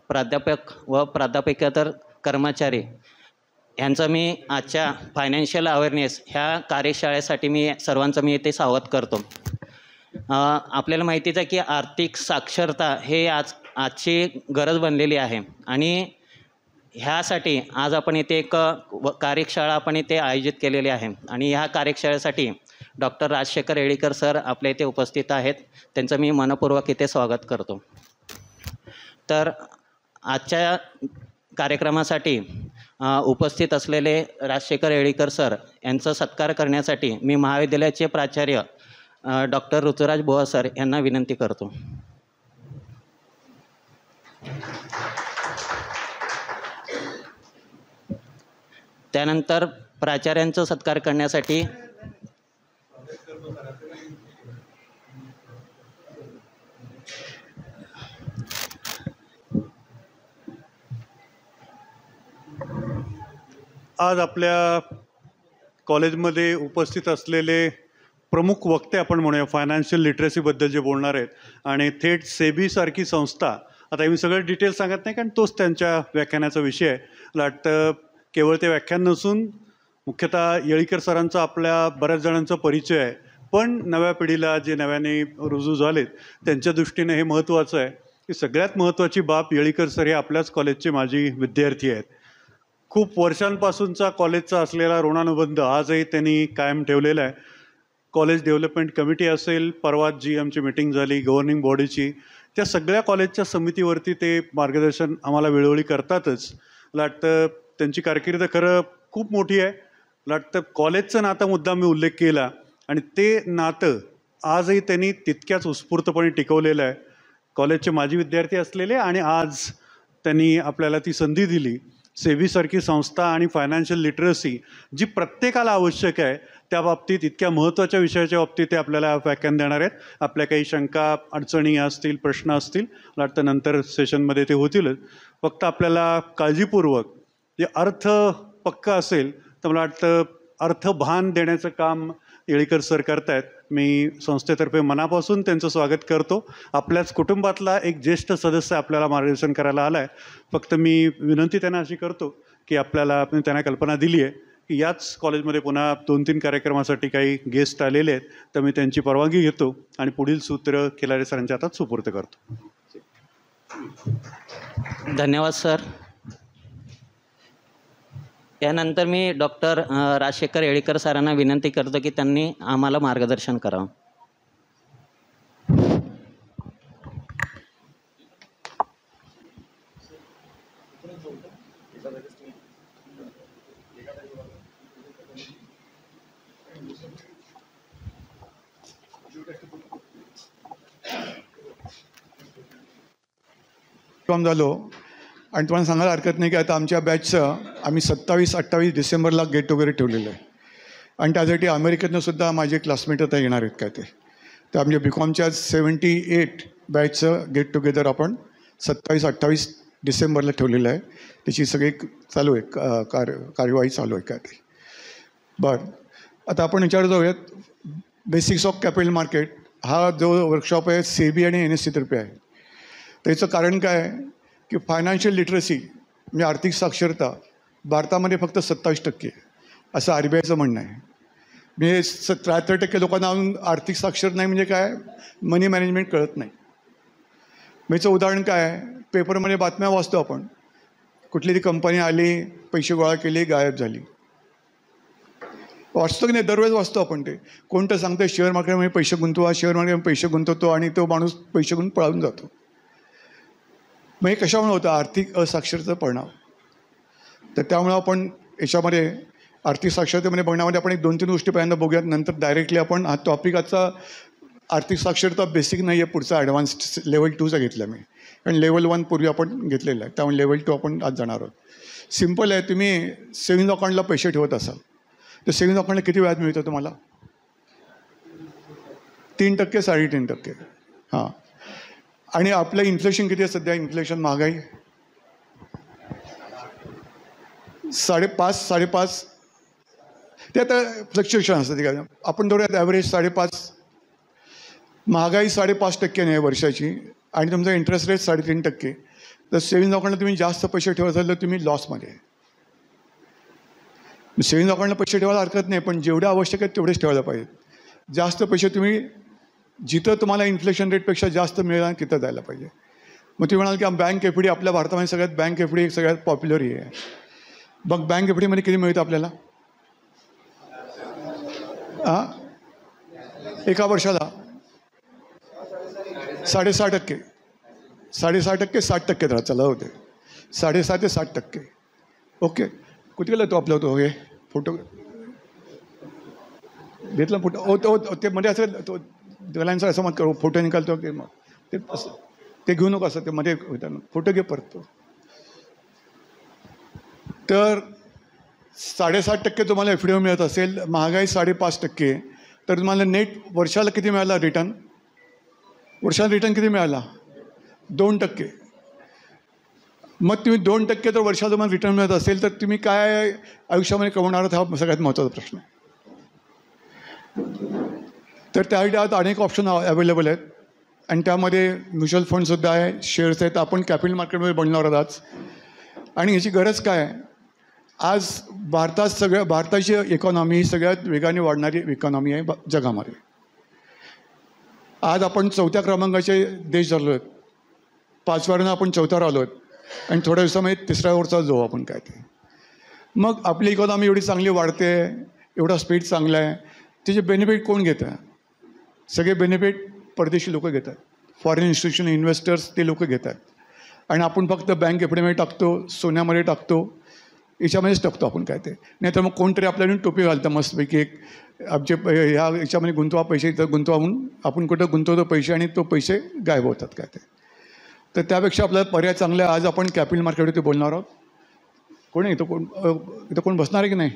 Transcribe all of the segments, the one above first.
प्राध्यापक व प्राध्यापकेतर कर्मचारी यांचं मी आजच्या फायनान्शियल अवेअरनेस ह्या कार्यशाळेसाठी मी सर्वांचं मी इथे स्वागत करतो. आपल्याला माहितीच आहे की आर्थिक साक्षरता हे आजची गरज बनलेली आहे आणि ह्यासाठी आज आपण इथे एक कार्यशाळा आपण इथे आयोजित केलेली आहे आणि ह्या कार्यशाळेसाठी डॉक्टर राजशेखर येळीकर सर आपल्या इथे उपस्थित आहेत. त्यांचं मी मनपूर्वक इथे स्वागत करतो. तर आजच्या कार्यक्रमासाठी उपस्थित असलेले राजशेखर येळीकर सर यांचा सत्कार करण्यासाठी मी महाविद्यालयाचे प्राचार्य डॉक्टर ऋतुराज बुवा सर यांना विनंती करतो. त्यानंतर प्राचार्यांचा सत्कार करण्यासाठी आज आपल्या कॉलेजमध्ये उपस्थित असलेले प्रमुख वक्ते आपण म्हणूया फायनान्शियल लिटरसीबद्दल जे बोलणार आहेत आणि थेट सेबीसारखी संस्था, आता मी सगळं डिटेल सांगत नाही कारण तोच त्यांच्या व्याख्यानाचा विषय आहे. मला वाटतं केवळ ते व्याख्यान नसून मुख्यतः येळीकर सरांचा आपल्या बऱ्याच जणांचा परिचय आहे, पण नव्या पिढीला जे नव्याने रुजू झालेत त्यांच्या दृष्टीने हे महत्त्वाचं आहे की सगळ्यात महत्त्वाची बाब येळीकर सर हे आपल्याच कॉलेजचे माजी विद्यार्थी आहेत. खूप वर्षांपासूनचा कॉलेजचा असलेला ऋणानुबंध आजही त्यांनी कायम ठेवलेला आहे. कॉलेज डेव्हलपमेंट कमिटी असेल, परवा जी आमची मीटिंग झाली गव्हर्निंग बॉडीची, त्या सगळ्या कॉलेजच्या समितीवरती ते मार्गदर्शन आम्हाला वेळोवेळी करतातच. मला वाटतं त्यांची कारकीर्द खरं खूप मोठी आहे. मला वाटतं कॉलेजचं नातं मुद्दाम मी उल्लेख केला आणि ते नातं आजही त्यांनी तितक्याच उत्स्फूर्तपणे टिकवलेलं आहे. कॉलेजचे माजी विद्यार्थी असलेले आणि आज त्यांनी आपल्याला ती संधी दिली. सेबीसारखी संस्था आणि फायनान्शियल लिटरसी जी प्रत्येकाला आवश्यक आहे त्या बाबतीत इतक्या महत्त्वाच्या विषयाच्या बाबतीत ते आपल्याला व्याख्यान देणार आहेत. आपल्या काही शंका अडचणी असतील, प्रश्न असतील, मला वाटतं नंतर सेशनमध्ये ते होतीलच. फक्त आपल्याला काळजीपूर्वक जे अर्थ पक्का असेल तर मला वाटतं अर्थभान देण्याचं काम येळीकर सर करतायत. मी संस्थेतर्फे मनापासून त्यांचं स्वागत करतो. आपल्याच कुटुंबातला एक ज्येष्ठ सदस्य आपल्याला मार्गदर्शन करायला आला आहे. फक्त मी विनंती त्यांना अशी करतो की आपल्याला त्यांना कल्पना दिली आहे की याच कॉलेजमध्ये पुन्हा 2-3 कार्यक्रमासाठी काही गेस्ट आलेले आहेत, तर मी त्यांची परवानगी घेतो आणि पुढील सूत्र खिलारे सरांच्या हातात सुपूर्द करतो. धन्यवाद सर. यानंतर मी डॉक्टर राजशेखर येळीकर सरांना विनंती करतो की त्यांनी आम्हाला मार्गदर्शन करावं. झालो आणि तुम्हाला सांगायला हरकत नाही की आता आमच्या बॅचचं आम्ही 27-28 डिसेंबरला गेट टुगेदर ठेवलेलं आहे आणि त्यासाठी अमेरिकेतनं सुद्धा माझे क्लासमेट आता येणार आहेत काय ते. तर आमच्या बीकॉमच्या 78 बॅचचं गेट टुगेदर आपण 27-28 डिसेंबरला ठेवलेलं आहे. त्याची सगळी चालू आहे कार्यवाही चालू आहे काय ते. बरं, आता आपण विचार जाऊयात. बेसिक्स ऑफ कॅपिटल मार्केट हा जो वर्कशॉप आहे सेबी आणि NSE तर्फे आहे. त्याचं कारण काय आहे की फायनान्शियल लिटरसी म्हणजे आर्थिक साक्षरता भारतामध्ये फक्त 27% असं RBIचं म्हणणं आहे. म्हणजे 73% लोकांना अजून आर्थिक साक्षर नाही म्हणजे काय, मनी मॅनेजमेंट कळत नाही. याचं उदाहरण काय आहे, पेपरमध्ये बातम्या वाचतो आपण, कुठली ती कंपनी आली, पैसे गोळा केले, गायब झाली. वाचतो की नाही, दरवेळेस वाचतो आपण. ते कोणतं सांगतं शेअर मार्केटमध्ये पैसे गुंतवा, शेअर मार्केटमध्ये पैसे गुंतवतो आणि तो माणूस पैसे घेऊन पळून जातो. मग हे कशामुळे होतं, आर्थिक असाक्षरतेचा परिणाम. तर त्यामुळं आपण याच्यामध्ये आर्थिक साक्षरतेमध्ये बघण्यामध्ये आपण एक 2-3 गोष्टी पहिल्यांदा बघूयात. नंतर डायरेक्टली आपण हा टॉपिक आजचा आर्थिक साक्षरता बेसिक नाही आहे, पुढचा ॲडव्हान्स लेवल 2चा घेतला मी, कारण लेवल 1 पूर्वी आपण घेतलेलं आहे. त्यामुळे लेवल 2 आपण आज जाणार आहोत. सिम्पल आहे, तुम्ही सेव्हिंग अकाउंटला पैसे ठेवत असाल तर सेव्हिंग अकाउंटला किती व्याज मिळतं तुम्हाला? 3% 3.5%. हां, आणि आपलं इन्फ्लेशन किती आहे सध्या? इन्फ्लेशन महागाई 5.5 ते आता फ्लक्च्युएशन असतं. ते आपण धरूयात ॲव्हरेज 5.5. महागाई 5.5% आहे वर्षाची आणि तुमचा इंटरेस्ट रेट 3.5%. तर सेव्हिंग्ज अकाउंटला तुम्ही जास्त पैसे ठेवत असाल तर तुम्ही लॉसमध्ये आहे. सेव्हिंग्ज अकाउंटला पैसे ठेवायला हरकत नाही, पण जेवढे आवश्यक आहेत तेवढेच ठेवायला पाहिजेत. जास्त पैसे तुम्ही जिथं तुम्हाला इन्फ्लेशन रेटपेक्षा जास्त मिळणार तिथं जायला पाहिजे. मग तुम्ही म्हणाल की बँक एफ डी आपल्या भारतामध्ये सगळ्यात बँक एफ डी सगळ्यात पॉप्युलर ही आहे. मग बँक एफ डीमध्ये किती मिळतं आपल्याला एका वर्षाला? 6.5%. 6.5%, 60% राहत चला होते. 6.5 ते 60%. ओके, कुठे गेला तो आपला तो हे फोटो घेतला फोटो ते मध्ये असं तो गलांचा असं मत करू फोटो निकालतो की मग ते असं ते घेऊ नको असं ते मध्ये होतं फोटो घे परत. तर 6.5% तुम्हाला एफ डी मिळत असेल, महागाई 5.5%, तर तुम्हाला नेट वर्षाला किती मिळाला रिटर्न? वर्षाला रिटर्न किती मिळाला? 2%. मग तुम्ही 2% तर वर्षाला तुम्हाला रिटर्न मिळत असेल तर तुम्ही काय आयुष्यामध्ये कमवणार आहात हा सगळ्यात महत्त्वाचा प्रश्न आहे. तर त्यासाठी आता अनेक ऑप्शन अवेलेबल आहेत आणि त्यामध्ये म्युच्युअल फंडसुद्धा आहे, शेअर्स आहेत. आपण कॅपिटल मार्केटमध्ये बनणार आहोत आज. आणि याची गरज काय आहे? आज भारताची इकॉनॉमी ही सगळ्यात वेगाने वाढणारी इकॉनॉमी आहे जगामध्ये. आज आपण 4थ्या क्रमांकाचे देश झालो आहेत, 5व्यावरनं आपण 4थ्यावर आलो आहेत आणि थोड्या दिवसामध्ये 3ऱ्यावरचा जाऊ आपण काय ते. मग आपली इकॉनॉमी एवढी चांगली वाढते, एवढा स्पीड चांगला आहे, त्याचे बेनिफिट कोण घेतं? सगळे बेनिफिट परदेशी लोक घेतात, फॉरेन इन्स्टिट्यूशन इन्व्हेस्टर्स ते लोक घेतात. आणि आपण फक्त बँक एफ डीमध्ये टाकतो, सोन्यामध्ये टाकतो, याच्यामध्येच टाकतो आपण काय ते. नाहीतर मग कोणतरी आपल्याला टोपी घालतं मस्तपैकी एक आमचे ह्या याच्यामध्ये गुंतवा पैसे, इथं गुंतवा म्हणून आपण कुठं गुंतवतो पैसे आणि तो पैसे गायब होतात काय ते. तर त्यापेक्षा आपल्याला पर्याय चांगला आहे. आज आपण कॅपिटल मार्केटवरती बोलणार आहोत. कोण आहे इथं कोण बसणार आहे की नाही?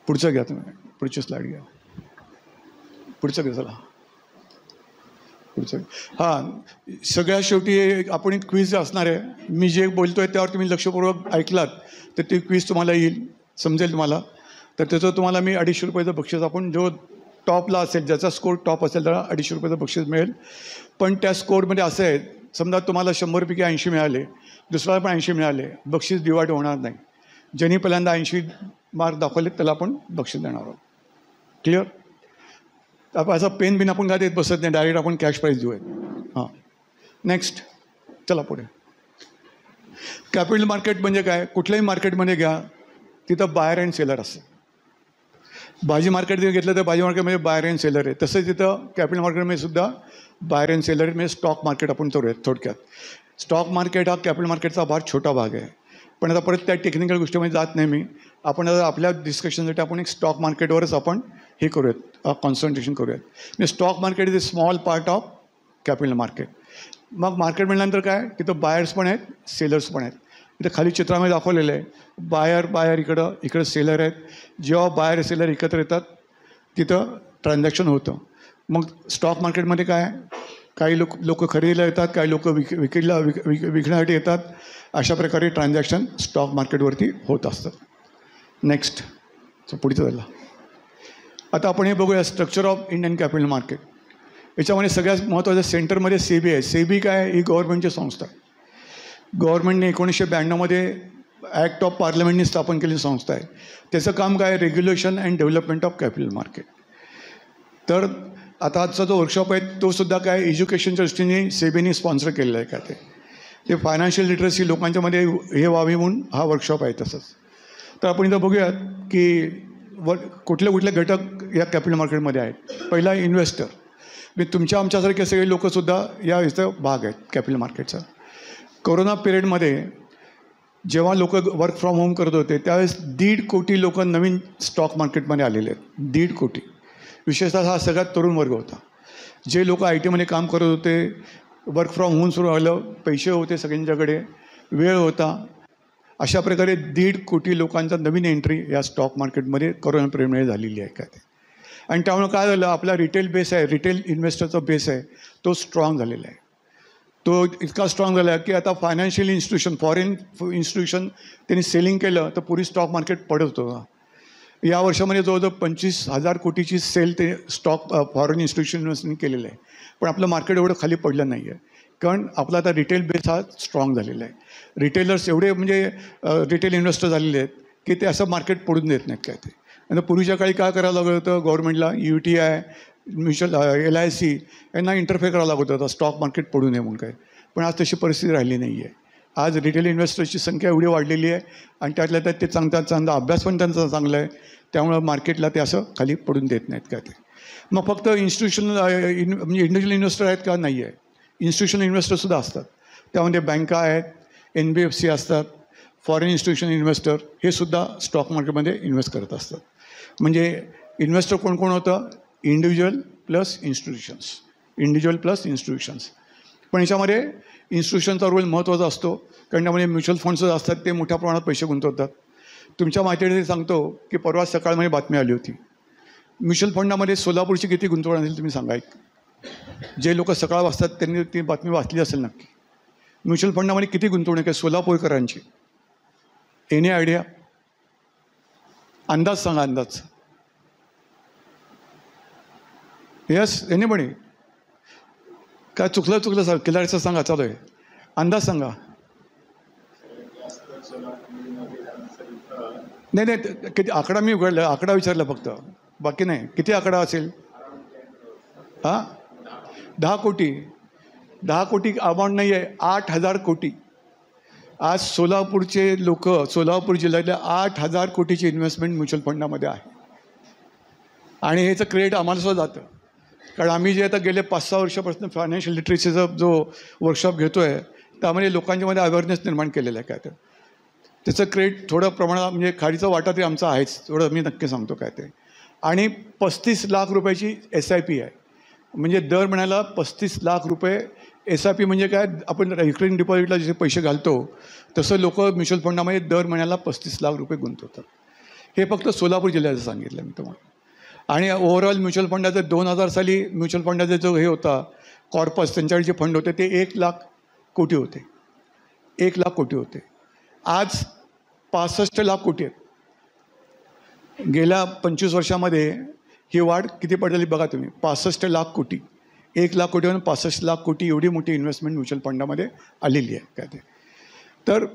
पुढचं घ्या तुम्ही, पुढची स्लाईड घ्या, पुढचं घ्या चला पुढचं. हां, सगळ्यात शेवटी आपण एक क्विज असणार आहे. मी जे बोलतो आहे त्यावर तुम्ही लक्षपूर्वक ऐकलात तर ती क्विज तुम्हाला येईल, समजेल तुम्हाला. तर त्याचं तुम्हाला मी 250 रुपयाचं बक्षीस, आपण जो टॉपला असेल, ज्याचा स्कोर टॉप असेल त्याला 250 रुपयाचं बक्षीस मिळेल. पण त्या स्कोरमध्ये असं आहे, समजा तुम्हाला 100पैकी 80 मिळाले, दुसऱ्याला पण 80 मिळाले, बक्षीस डिवाइड होणार नाही. ज्यांनी पहिल्यांदा 80 मार्क दाखवले त्याला आपण बक्षीस देणार आहोत. क्लिअर? आपण असं पेन बिन आपण काय देत बसत नाही, डायरेक्ट आपण कॅश प्राईज देऊयात. हां, नेक्स्ट चला पुढे. कॅपिटल मार्केट म्हणजे काय? कुठल्याही मार्केटमध्ये घ्या, तिथं बायर अँड सेलर असतं. भाजी मार्केट जर घेतलं तर भाजी मार्केटमध्ये बायर अँड सेलर आहे. तसंच तिथं कॅपिटल मार्केटमध्ये सुद्धा बायर अँड सेलर म्हणजे स्टॉक मार्केट आपण करूयात थोडक्यात. स्टॉक मार्केट हा कॅपिटल मार्केटचा फार छोटा भाग आहे. पण आता परत त्या टेक्निकल गोष्टीमध्ये जात नाही मी. आपण आता आपल्या डिस्कशनसाठी आपण एक स्टॉक मार्केटवरच आपण हे करूयात, कॉन्सन्ट्रेशन करूयात. म्हणजे stock market is a small part of capital market. मग मार्केट म्हटल्यानंतर काय, तिथं बायर्स पण आहेत, सेलर्स पण आहेत. इथं खाली चित्रामध्ये दाखवलेलं आहे, बायर इकडं सेलर आहेत. जेव्हा बायर सेलर एकत्र येतात तिथं ट्रान्झॅक्शन होतं. मग स्टॉक मार्केटमध्ये काय, काही लोक खरेदीला येतात, काही लोक विकण्यासाठी येतात. अशा प्रकारे ट्रान्झॅक्शन स्टॉक मार्केटवरती होत असतात. नेक्स्ट पुढचं झालं. आता आपण हे बघूया structure of Indian capital market. याच्यामध्ये सगळ्यात महत्त्वाचं सेंटरमध्ये सेबी आहे. सेबी काय, ही गव्हर्नमेंटची संस्था आहे. गव्हर्नमेंटने 1992मध्ये ॲक्ट ऑफ पार्लमेंटने स्थापन केलेली संस्था आहे. त्याचं काम काय, regulation and development of capital market. तर आता आजचा जो वर्कशॉप आहे तो सुद्धा काय एज्युकेशनच्या दृष्टीने सेबीने स्पॉन्सर केलेला आहे का ते फायनान्शियल लिटरसी लोकांच्यामध्ये हे व्हावी म्हणून हा वर्कशॉप आहे. तसंच तर आपण इथं बघूयात की कुठले कुठले घटक या कॅपिटल मार्केटमध्ये आहेत. पहिला इन्व्हेस्टर, मी तुमच्या आमच्यासारखे सगळे लोकंसुद्धा या इथं भाग आहेत कॅपिटल मार्केटचा. कोरोना पिरियडमध्ये जेव्हा लोक वर्क फ्रॉम होम करत होते त्यावेळेस 1.5 कोटी लोक नवीन स्टॉक मार्केटमध्ये आलेले आहेत. 1.5 कोटी. विशेषतः हा सगळ्यात तरुण वर्ग होता. जे लोक आय टीमध्ये काम करत होते, वर्क फ्रॉम होम सुरू झालं, पैसे होते सगळ्यांच्याकडे, वेळ होता, अशा प्रकारे 1.5 कोटी लोकांचा नवीन एंट्री या स्टॉक मार्केटमध्ये कोरोना पिरियडमध्ये झालेली आहे का ते. आणि त्यामुळे काय झालं, आपला रिटेल बेस आहे, रिटेल इन्व्हेस्टरचा बेस आहे, तो स्ट्रॉंग झालेला आहे. तो इतका स्ट्रॉंग झाला आहे की आता फायनान्शियल इन्स्टिट्यूशन, फॉरेन इन्स्टिट्यूशन त्यांनी सेलिंग केलं तर पुरी स्टॉक मार्केट पडत होतं. या वर्षामध्ये जवळजवळ 25,000 कोटीची सेल ते स्टॉक फॉरेन इन्स्टिट्यूशन्सनी केलेलं आहे. पण आपलं मार्केट एवढं खाली पडलं नाही आहे, कारण आपला आता रिटेल बेस हा स्ट्रॉंग झालेला आहे. रिटेलर्स एवढे म्हणजे रिटेल इन्व्हेस्टर झालेले आहेत की ते असं मार्केट पडून देत नाहीत काय ते. आणि पूर्वीच्या काळी काय करावं लागत होतं, गव्हर्नमेंटला UTI, म्युच्युअल LIC यांना इंटरफेअर करावं लागत होतं स्टॉक मार्केट पडू नये म्हणून काय. पण आज तशी परिस्थिती राहिली नाही आहे. आज रिटेल इन्व्हेस्टर्सची संख्या एवढी वाढलेली आहे आणि त्यातल्या त्यात ते चांगला अभ्यास पण त्यांचा चांगला आहे, त्यामुळं मार्केटला ते असं खाली पडून देत नाहीत काय ते. मग फक्त इन्स्टिट्यूशनल म्हणजे इंडिव्हिज्युअल इन्व्हेस्टर आहेत का, नाही आहे. इन्स्टिट्यूशनल इन्व्हेस्टरसुद्धा असतात, त्यामध्ये बँका आहेत, NBFC असतात, फॉरेन इन्स्टिट्यूशन इन्व्हेस्टर हे सुद्धा स्टॉक मार्केटमध्ये इन्व्हेस्ट करत असतात. म्हणजे इन्व्हेस्टर कोण कोण होतं, इंडिव्हिज्युअल प्लस इन्स्टिट्यूशन्स. पण याच्यामध्ये इन्स्टिट्यूशनचा रोल महत्त्वाचा असतो, कारण त्यामध्ये म्युच्युअल फंड्स असतात ते मोठ्या प्रमाणात पैसे गुंतवतात. तुमच्या माहितीसाठी सांगतो की परवा सकाळमध्ये बातमी आली होती, म्युच्युअल फंडामध्ये सोलापूरची किती गुंतवणूक असेल तुम्ही सांगा. जे लोक सकाळ वाचतात त्यांनी ती बातमी वाचली असेल नक्की. म्युच्युअल फंडामध्ये किती गुंतवणूक आहे सोलापूरकरांची, एनी आयडिया? अंदाज सांगा, अंदाज. Yes, anybody? काय चुकलं सर, किल्लारीचं सांगा, चालू आहे. अंदाज सांगा. नाही किती आकडा मी उघडलं, आकडा विचारला फक्त, बाकी नाही. किती आकडा असेल? 10 कोटी. 10 कोटी अमाऊंट नाही आहे, 8,000 कोटी. आज सोलापूरचे लोक, सोलापूर जिल्ह्यातल्या 8,000 कोटीची इन्व्हेस्टमेंट म्युच्युअल फंडामध्ये आहे. आणि ह्याचं क्रेडिट आम्हाला सुद्धा जातं, कारण आम्ही जे आता गेले 5-6 वर्षापासून फायनान्शियल लिटरेसीचा जो वर्कशॉप घेतो आहे त्यामध्ये लोकांच्यामध्ये अवेअरनेस निर्माण केलेलं आहे काय ते. त्याचं क्रेडिट थोडं प्रमाणात म्हणजे खाडीचा वाटा तरी आमचा आहेच, थोडं मी नक्की सांगतो काय ते. आणि 35 लाख रुपयाची SIP आहे, म्हणजे दर महिन्याला 35 लाख रुपये SIP. म्हणजे काय, आपण रिकरिंग डिपॉझिटला जसे पैसे घालतो तसं लोक म्युच्युअल फंडामध्ये दर महिन्याला 35 लाख रुपये गुंतवतात. हे फक्त सोलापूर जिल्ह्याचं सांगितलं मी तुम्हाला. आणि ओव्हरऑल म्युच्युअल फंडाचं 2000 साली म्युच्युअल फंडाचा जो हे होता कॉर्पस, त्यांच्याकडे जे फंड होते ते 1 लाख कोटी होते. 1 लाख कोटी होते. आज 65 लाख कोटी आहेत. गेल्या 25 वर्षामध्ये ही वाढ किती पडलेली बघा तुम्ही, 65 लाख कोटी. 1 लाख कोटीवरून 65 लाख कोटी एवढी मोठी इन्व्हेस्टमेंट म्युच्युअल फंडामध्ये आलेली आहे काय ते. तर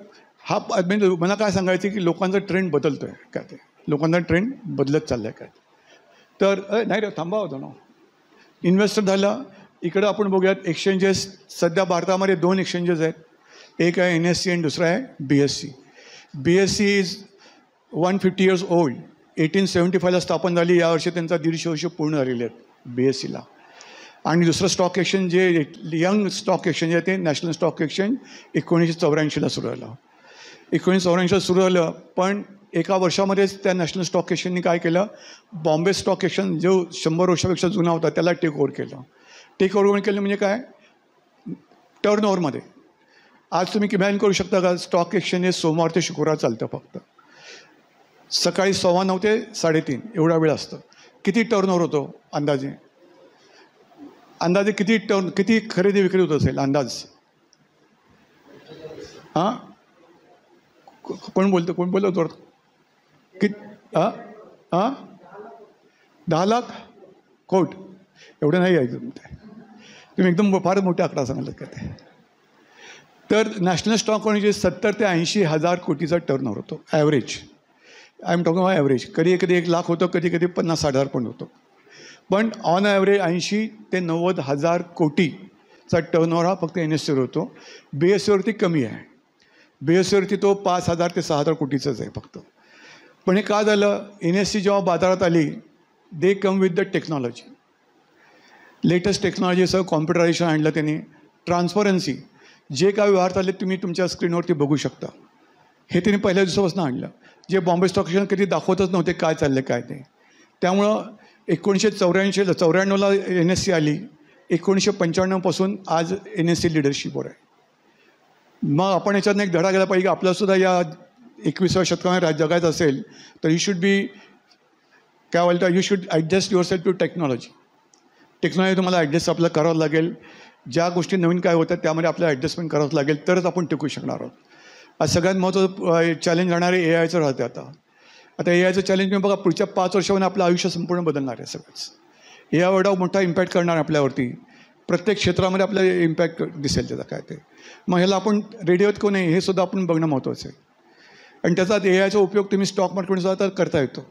हा म्हणजे मला काय सांगायचं की लोकांचा ट्रेंड बदलतो आहे काय ते, लोकांचा ट्रेंड बदलत चालला आहे काय. तर नाही रे, थांबा होतं ना. इन्व्हेस्टर झाला. इकडं आपण बघूयात एक्सचेंजेस. सध्या भारतामध्ये 2 एक्सचेंजेस आहेत, एक आहे NSE आणि दुसरं आहे BSE. BSE is 150 years old. 1875ला स्थापन झाली. यावर्षी त्यांचा 150 वर्ष पूर्ण झालेले आहेत BSEला. आणि दुसरं स्टॉक एक्सचेंज जे यंग स्टॉक एक्सचेंज आहे ते नॅशनल स्टॉक एक्सचेंज 1984ला सुरू झालं. 1984 सुरू झालं, पण एका वर्षामध्येच त्या नॅशनल स्टॉक एक्सचेंजनी काय केलं, बॉम्बे स्टॉक एक्सचेंज जो 100 वर्षापेक्षा जुना होता त्याला टेक ओव्हर केलं. टेक ओव्हर केलं म्हणजे काय, टर्नओव्हरमध्ये. आज तुम्ही इमॅजिन करू शकता का, स्टॉक एक्सचेंज हे सोमवार ते शुक्रवार चालतं फक्त. सकाळी 9:15 ते 3:30 एवढा वेळ असतं. किती टर्नओव्हर होतो अंदाजे? किती खरेदी विक्री होत असेल अंदाज? हां, कोण बोलतो थोडं? किती? 10 लाख कोट? एवढं नाही आहे तुम्ही एकदम फार मोठा आकडा सांगितलं का ते. तर नॅशनल स्टॉक म्हणजे 70 ते 80 हजार कोटीचा टर्नओव्हर होतो average. I am talking average. कधी 1 लाख होतं, कधी 50-60 हजार पण होतो. पण ऑन ॲव्हरेज 80 ते 90 हजार कोटीचा टर्नओव्हर हा फक्त NSEवर होतो. BSEवरती कमी आहे. BSEवरती तो 5,000 ते 6,000 कोटीचाच आहे फक्त. पण हे का झालं, NSE जेव्हा बाजारात आली, they come with the technology. Latest टेक्नॉलॉजीसह कॉम्प्युटरायझेशन आणलं त्यांनी. ट्रान्सपरन्सी, जे काय व्यवहार चालले तुम्ही तुमच्या स्क्रीनवरती बघू शकता, हे त्यांनी पहिल्या दिवसापासून आणलं. जे बॉम्बे स्टॉक एक्सचेंज कधी दाखवतच नव्हते काय चाललं काय ते. त्यामुळं 1994ला NSE आली. 1995पासून आज NSE लिडरशिपवर आहे. मग आपण याच्यातनं एक धडा घ्यायला पाहिजे की आपल्यासुद्धा या 21व्या शतकामध्ये जगायचं असेल तर यू शुड बी काय बोलता, you should adjust your self to technology. Technology तुम्हाला ॲडजस्ट आपल्याला करावं लागेल. ज्या गोष्टी नवीन काय होतात त्यामध्ये आपल्याला ॲडजस्टमेंट करावं लागेल, तरच आपण टिकू शकणार आहोत. आज सगळ्यात महत्त्वाचं चॅलेंज राहणारे AIचं राहते आता. आता ए आयचं चॅलेंज मी बघा, पुढच्या 5 वर्षामध्ये आपलं आयुष्य संपूर्ण बदलणार आहे सगळंच. ए आय एवढा मोठा इम्पॅक्ट करणार आपल्यावरती, प्रत्येक क्षेत्रामध्ये आपल्याला इम्पॅक्ट दिसेल त्याचा काय ते. मग ह्याला आपण रेडी आहोत की नाही हे सुद्धा आपण बघणं महत्त्वाचं आहे. आणि त्याचा ए आयचा उपयोग तुम्ही स्टॉक मार्केटमध्ये सुद्धा तर करता येतो.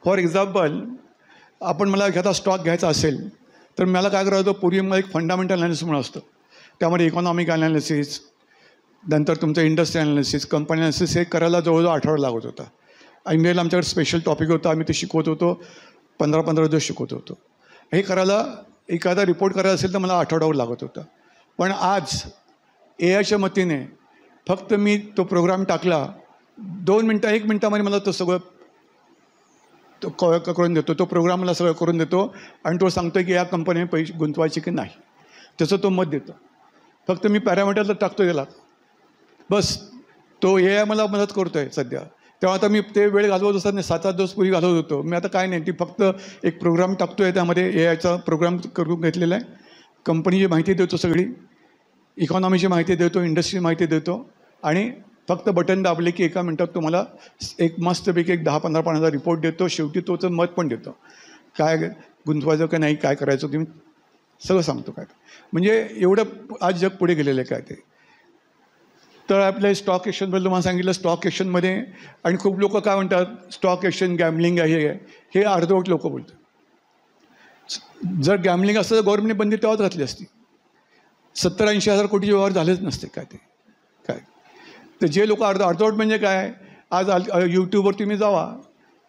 फॉर एक्झाम्पल, आपण मला एखादा स्टॉक घ्यायचा असेल तर मला काय करावं होतं, पूर्वी मला एक फंडामेंटल ॲनालिसिस म्हणून असतं, त्यामध्ये इकॉनॉमिक ॲनालिसिस, नंतर तुमचं इंडस्ट्री ॲनालिसिस, कंपनी ॲनालिसिस हे करायला जवळजवळ 8 आठवडा लागत होता. IMBAला आमच्याकडे स्पेशल टॉपिक होता, आम्ही ते शिकवत होतो, 15-15 दिवस शिकवत होतो. हे करायला एखादा रिपोर्ट करायचा असेल तर मला आठवड्यावर लागत होता. पण आज ए आयच्या मतीने फक्त मी तो प्रोग्राम टाकला, 2 मिनटं 1 मिनटामध्ये मला तो सगळं तो करून देतो. तो प्रोग्राम मला सगळं करून देतो आणि तो सांगतो की या कंपनीने पैसे गुंतवायचे की नाही, त्याचं तो मत देतो. फक्त मी पॅरामीटरला टाकतो त्याला, बस तो ए आय मला मदत करतो आहे सध्या. तेव्हा आता मी ते वेळ घालवत असताना 7-8 दिवस पूर्वी घालवत होतो. मी आता काय नाही, ती फक्त एक प्रोग्राम टाकतो आहे, त्यामध्ये ए आयचा प्रोग्राम करून घेतलेला आहे. कंपनीची माहिती देतो, सगळी इकॉनॉमीची माहिती देतो, इंडस्ट्री माहिती देतो आणि फक्त बटन दाबले की 1 मिनटात तुम्हाला एक मस्तपैकी एक 10-15 पानाचा रिपोर्ट देतो. शेवटी तोचं मत पण देतो, काय गुंतवायचं का नाही, काय करायचं तुम्ही सगळं सांगतो काय. म्हणजे एवढं आज जग पुढे गेलेलं आहे काय ते. तर आपल्या स्टॉक एक्सचेंजबद्दल मला सांगितलं, स्टॉक एक्सचेंजमध्ये आणि खूप लोक काय म्हणतात स्टॉक एक्सचेंज गॅमलिंग आहे, हे अर्धवट लोक बोलतात. जर गॅमलिंग असतं तर गव्हर्नमेंटने बंदी तेव्हाच घातली असती. 70-80 हजार कोटीचे व्यवहार झालेच नसते काय ते काय. तर जे लोक अर्धवट म्हणजे काय, आज यूट्यूबवर तुम्ही जावा,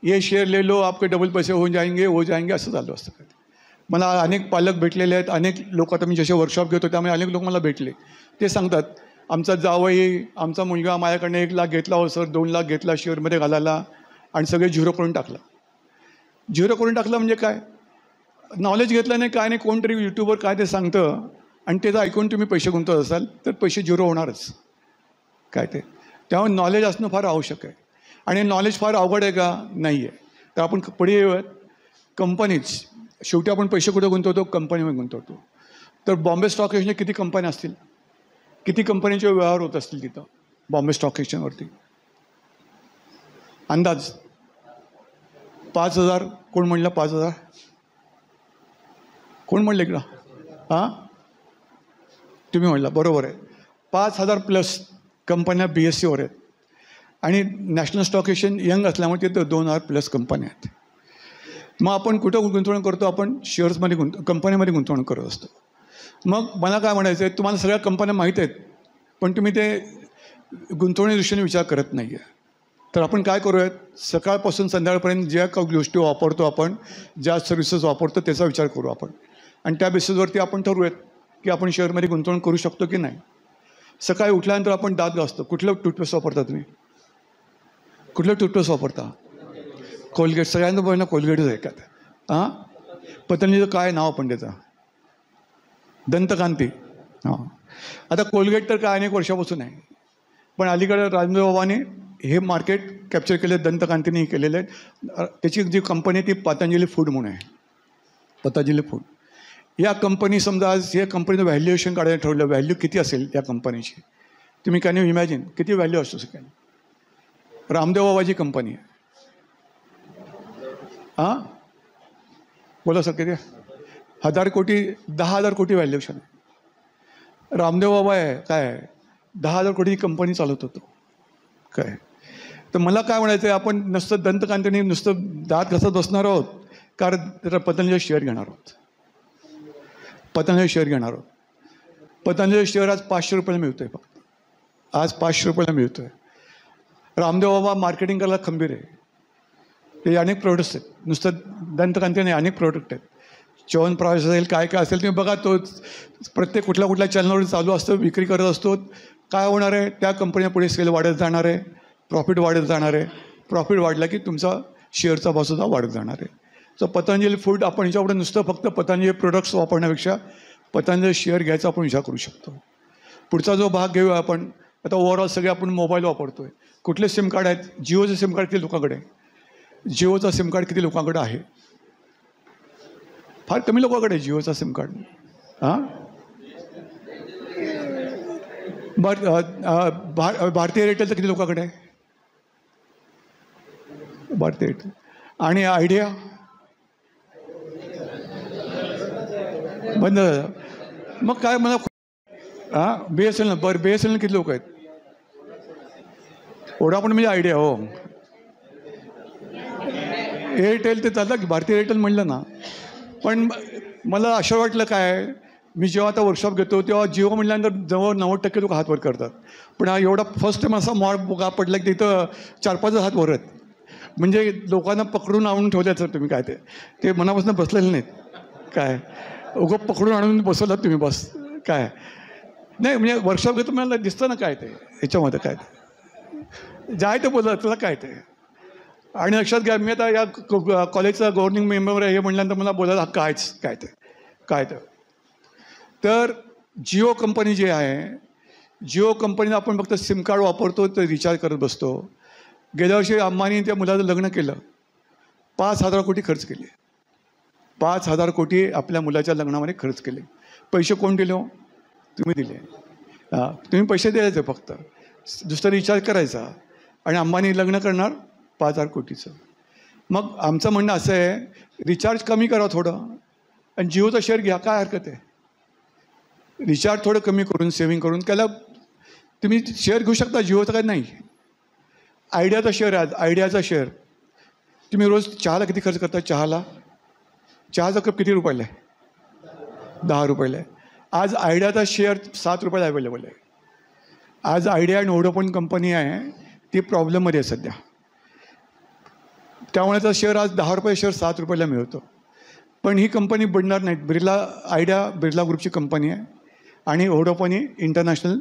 ये शेअर ले लो आपके डबल पैसे हो जाएंगे असं झालं असतं काय. मला अनेक पालक भेटलेले आहेत, अनेक लोक, आता मी जसे वर्कशॉप घेतो त्यामुळे अनेक लोक मला भेटले, ते सांगतात आमचा जावई, आमचा मुलगा माझ्याकडनं 1 लाख घेतला हो सर, 2 लाख घेतला शेअरमध्ये घालायला आणि सगळे झिरो करून टाकला. झिरो करून टाकलं म्हणजे काय, नॉलेज घेतलं नाही, काय नाही, कोणतरी यूट्यूबवर काय ते सांगतं आणि त्याचं ऐकून तुम्ही पैसे गुंतवत असाल तर पैसे झिरो होणारच काय ते. त्यामुळे नॉलेज असणं फार आवश्यक आहे. आणि नॉलेज फार अवघड आहे का, नाही आहे. तर आपण पुढे येऊयात. कंपनीज, शेवटी आपण पैसे कुठे गुंतवतो, कंपनीमध्ये गुंतवतो. तर बॉम्बे स्टॉक एक्सचेंजने किती कंपन्या असतील, किती कंपनीचे व्यवहार होत असतील तिथं बॉम्बे स्टॉक एक्सचेंजवरती, अंदाज 5,000. कोण म्हणलं 5,000, कोण म्हणलं इकडं, हां तुम्ही म्हणला, बरोबर आहे. 5,000+ कंपन्या BSEवर आहेत आणि नॅशनल स्टॉक एक्सचेंज यंग असल्यामुळे तिथं 2,000+ कंपन्या आहेत. मग आपण कुठं गुंतवणूक करतो, आपण शेअर्समध्ये कंपनीमध्ये गुंतवणूक करत असतो. मग मला काय म्हणायचं आहे, तुम्हाला सगळ्या कंपन्या माहीत आहेत पण तुम्ही ते गुंतवणुकी दृष्टीने विचार करत नाही आहे. तर आपण काय करूयात, सकाळपासून संध्याकाळपर्यंत ज्या गोष्टी वापरतो आपण, ज्या सर्व्हिसेस वापरतो त्याचा विचार करू आपण आणि त्या बेसिसवरती आपण ठरवूयात की आपण शेअरमध्ये गुंतवणूक करू शकतो की नाही. सकाळी उठल्यानंतर आपण दात घासतो, कुठलं टूथपेस्ट वापरता तुम्ही, कुठलं टूथपेस्ट वापरता, कोलगेट. सगळ्यांना बघणं कोलगेटच आहे का, हां पतंजलीचं काय नाव आपण त्याचं, दंतकांती. हां, आता कोलगेट तर काय अनेक वर्षापासून आहे, पण अलीकडे रामदेव बाबांनी हे मार्केट कॅप्चर केले, दंतकांतीने केलेलं आहे. त्याची जी कंपनी ती पतंजली फूड म्हणून आहे, पतंजली फूड. या कंपनी समजा आज या कंपनीचं व्हॅल्युएशन काढायला ठरवलं, व्हॅल्यू किती असेल त्या कंपनीची, तुम्ही कॅन यू इमॅजिन किती व्हॅल्यू असू शकेल. रामदेव बाबाची कंपनी आहे, हां बोला सर किती, 1,000 कोटी 10,000 कोटी व्हॅल्युएशन आहे. रामदेव बाबा आहे काय, 10,000 कोटीची कंपनी चालवत होतो काय. तर मला काय म्हणायचं आहे, आपण नुसतं दंतकांतीने नुसतं दात घासत बसणार आहोत, कारण पतंजली शेअर घेणार आहोत, पतंजली शेअर घेणार आहोत. पतंजली शेअर आज 500 रुपयाला मिळतो आहे, फक्त आज 500 रुपयाला मिळतो आहे. रामदेव बाबा मार्केटिंग करायला खंबीर आहे. ते अनेक प्रोडक्ट्स आहेत, नुसतं दंतकांतीने अनेक प्रोडक्ट आहेत. च्यवनप्राश असेल, काय काय असेल तुम्ही बघा, तो प्रत्येक कुठल्या चॅनलवर चालू असतो, विक्री करत असतो. काय होणार आहे, त्या कंपन्या पुढे सेल वाढत जाणार आहे, प्रॉफिट वाढत जाणार आहे. प्रॉफिट वाढला की तुमचा शेअरचा भावसुद्धा वाढत जाणार आहे. सो पतंजली फूड, आपण ह्याच्यापुढे नुसतं फक्त पतंजली प्रोडक्ट्स वापरण्यापेक्षा पतंजली शेअर घ्यायचा आपण विचार करू शकतो. पुढचा जो भाग घेऊया आपण आता, ओव्हरऑल सगळे आपण मोबाईल वापरतो आहे. कुठले सिम कार्ड आहेत, जिओचं सिम कार्ड किती लोकांकडे आहे, जिओचा सिम कार्ड किती लोकांकडे आहे, फार कमी लोकांकडे आहे जिओचा सिम कार्ड. हां भारतीय एअरटेलचं किती लोकांकडे आहे, भारती एअरटेल. आणि आयडिया बंद झालं. मग काय मला BSNL. बरं, BSNL किती लोक आहेत? वोडाफोन म्हणजे आयडिया. हो, एअरटेल ते चालतं की भारती एअरटेल म्हणलं ना. पण मला असं वाटलं काय, मी जेव्हा आता वर्कशॉप घेतो तेव्हा जिओ म्हटल्यानंतर जवळ 90% लोक हात वर करतात. पण हा एवढा फर्स्ट टाईम असा मॉड पडला की तिथं 4-5 हात वर आहेत. म्हणजे लोकांना पकडून आणून ठेवल्यात सर तुम्ही. काय ते मनापासून बसलेले नाहीत. काय उगं पकडून आणून बसवलात तुम्ही बस. काय नाही, म्हणजे वर्कशॉप घेतो मला दिसतं ना काय ते याच्यामध्ये. काय ते जाय ते बोलत तुला काय ते. आणि लक्षात घ्या, मी आता या कॉलेजचा गव्हर्निंग मेंबर हे म्हणल्यानंतर मला बोलायला हक्क आहेच. काय तर जिओ कंपनी जी आहे, जिओ कंपनीनं आपण फक्त सिम कार्ड वापरतो तर रिचार्ज करत बसतो. गेल्या वर्षी अंबानी त्या मुलाचं लग्न केलं, 5,000 कोटी खर्च केले. 5,000 कोटी आपल्या मुलाच्या लग्नामध्ये खर्च केले. पैसे कोण दिले? हो, तुम्ही दिले. तुम्ही पैसे द्यायचे, फक्त दुसरा रिचार्ज करायचा. आणि अंबानी लग्न करणार 5,000 कोटीचं. मग आमचं म्हणणं असं आहे, रिचार्ज कमी करा थोडं आणि जिओचा शेअर घ्या, काय हरकत आहे. रिचार्ज थोडं कमी करून सेव्हिंग करून त्याला तुम्ही शेअर घेऊ शकता. जिओचा काय नाही. आयडियाचा शेअर आहे. आयडियाचा शेअर तुम्ही रोज चहाला किती खर्च करता? चहाचा कप किती रुपयाला आहे? 10 रुपयाला आहे. आज आयडियाचा शेअर 7 रुपयाला अवेलेबल आहे. आज आयडिया आणि वोडाफोन कंपनी आहे ती प्रॉब्लेममध्ये आहे सध्या. त्यामुळे त्याचा शेअर आज 10 रुपये शेअर 7 रुपयाला मिळतो. पण ही कंपनी बुडणार नाहीत. आयडिया बिर्ला ग्रुपची कंपनी आहे आणि वोडाफोन ही इंटरनॅशनल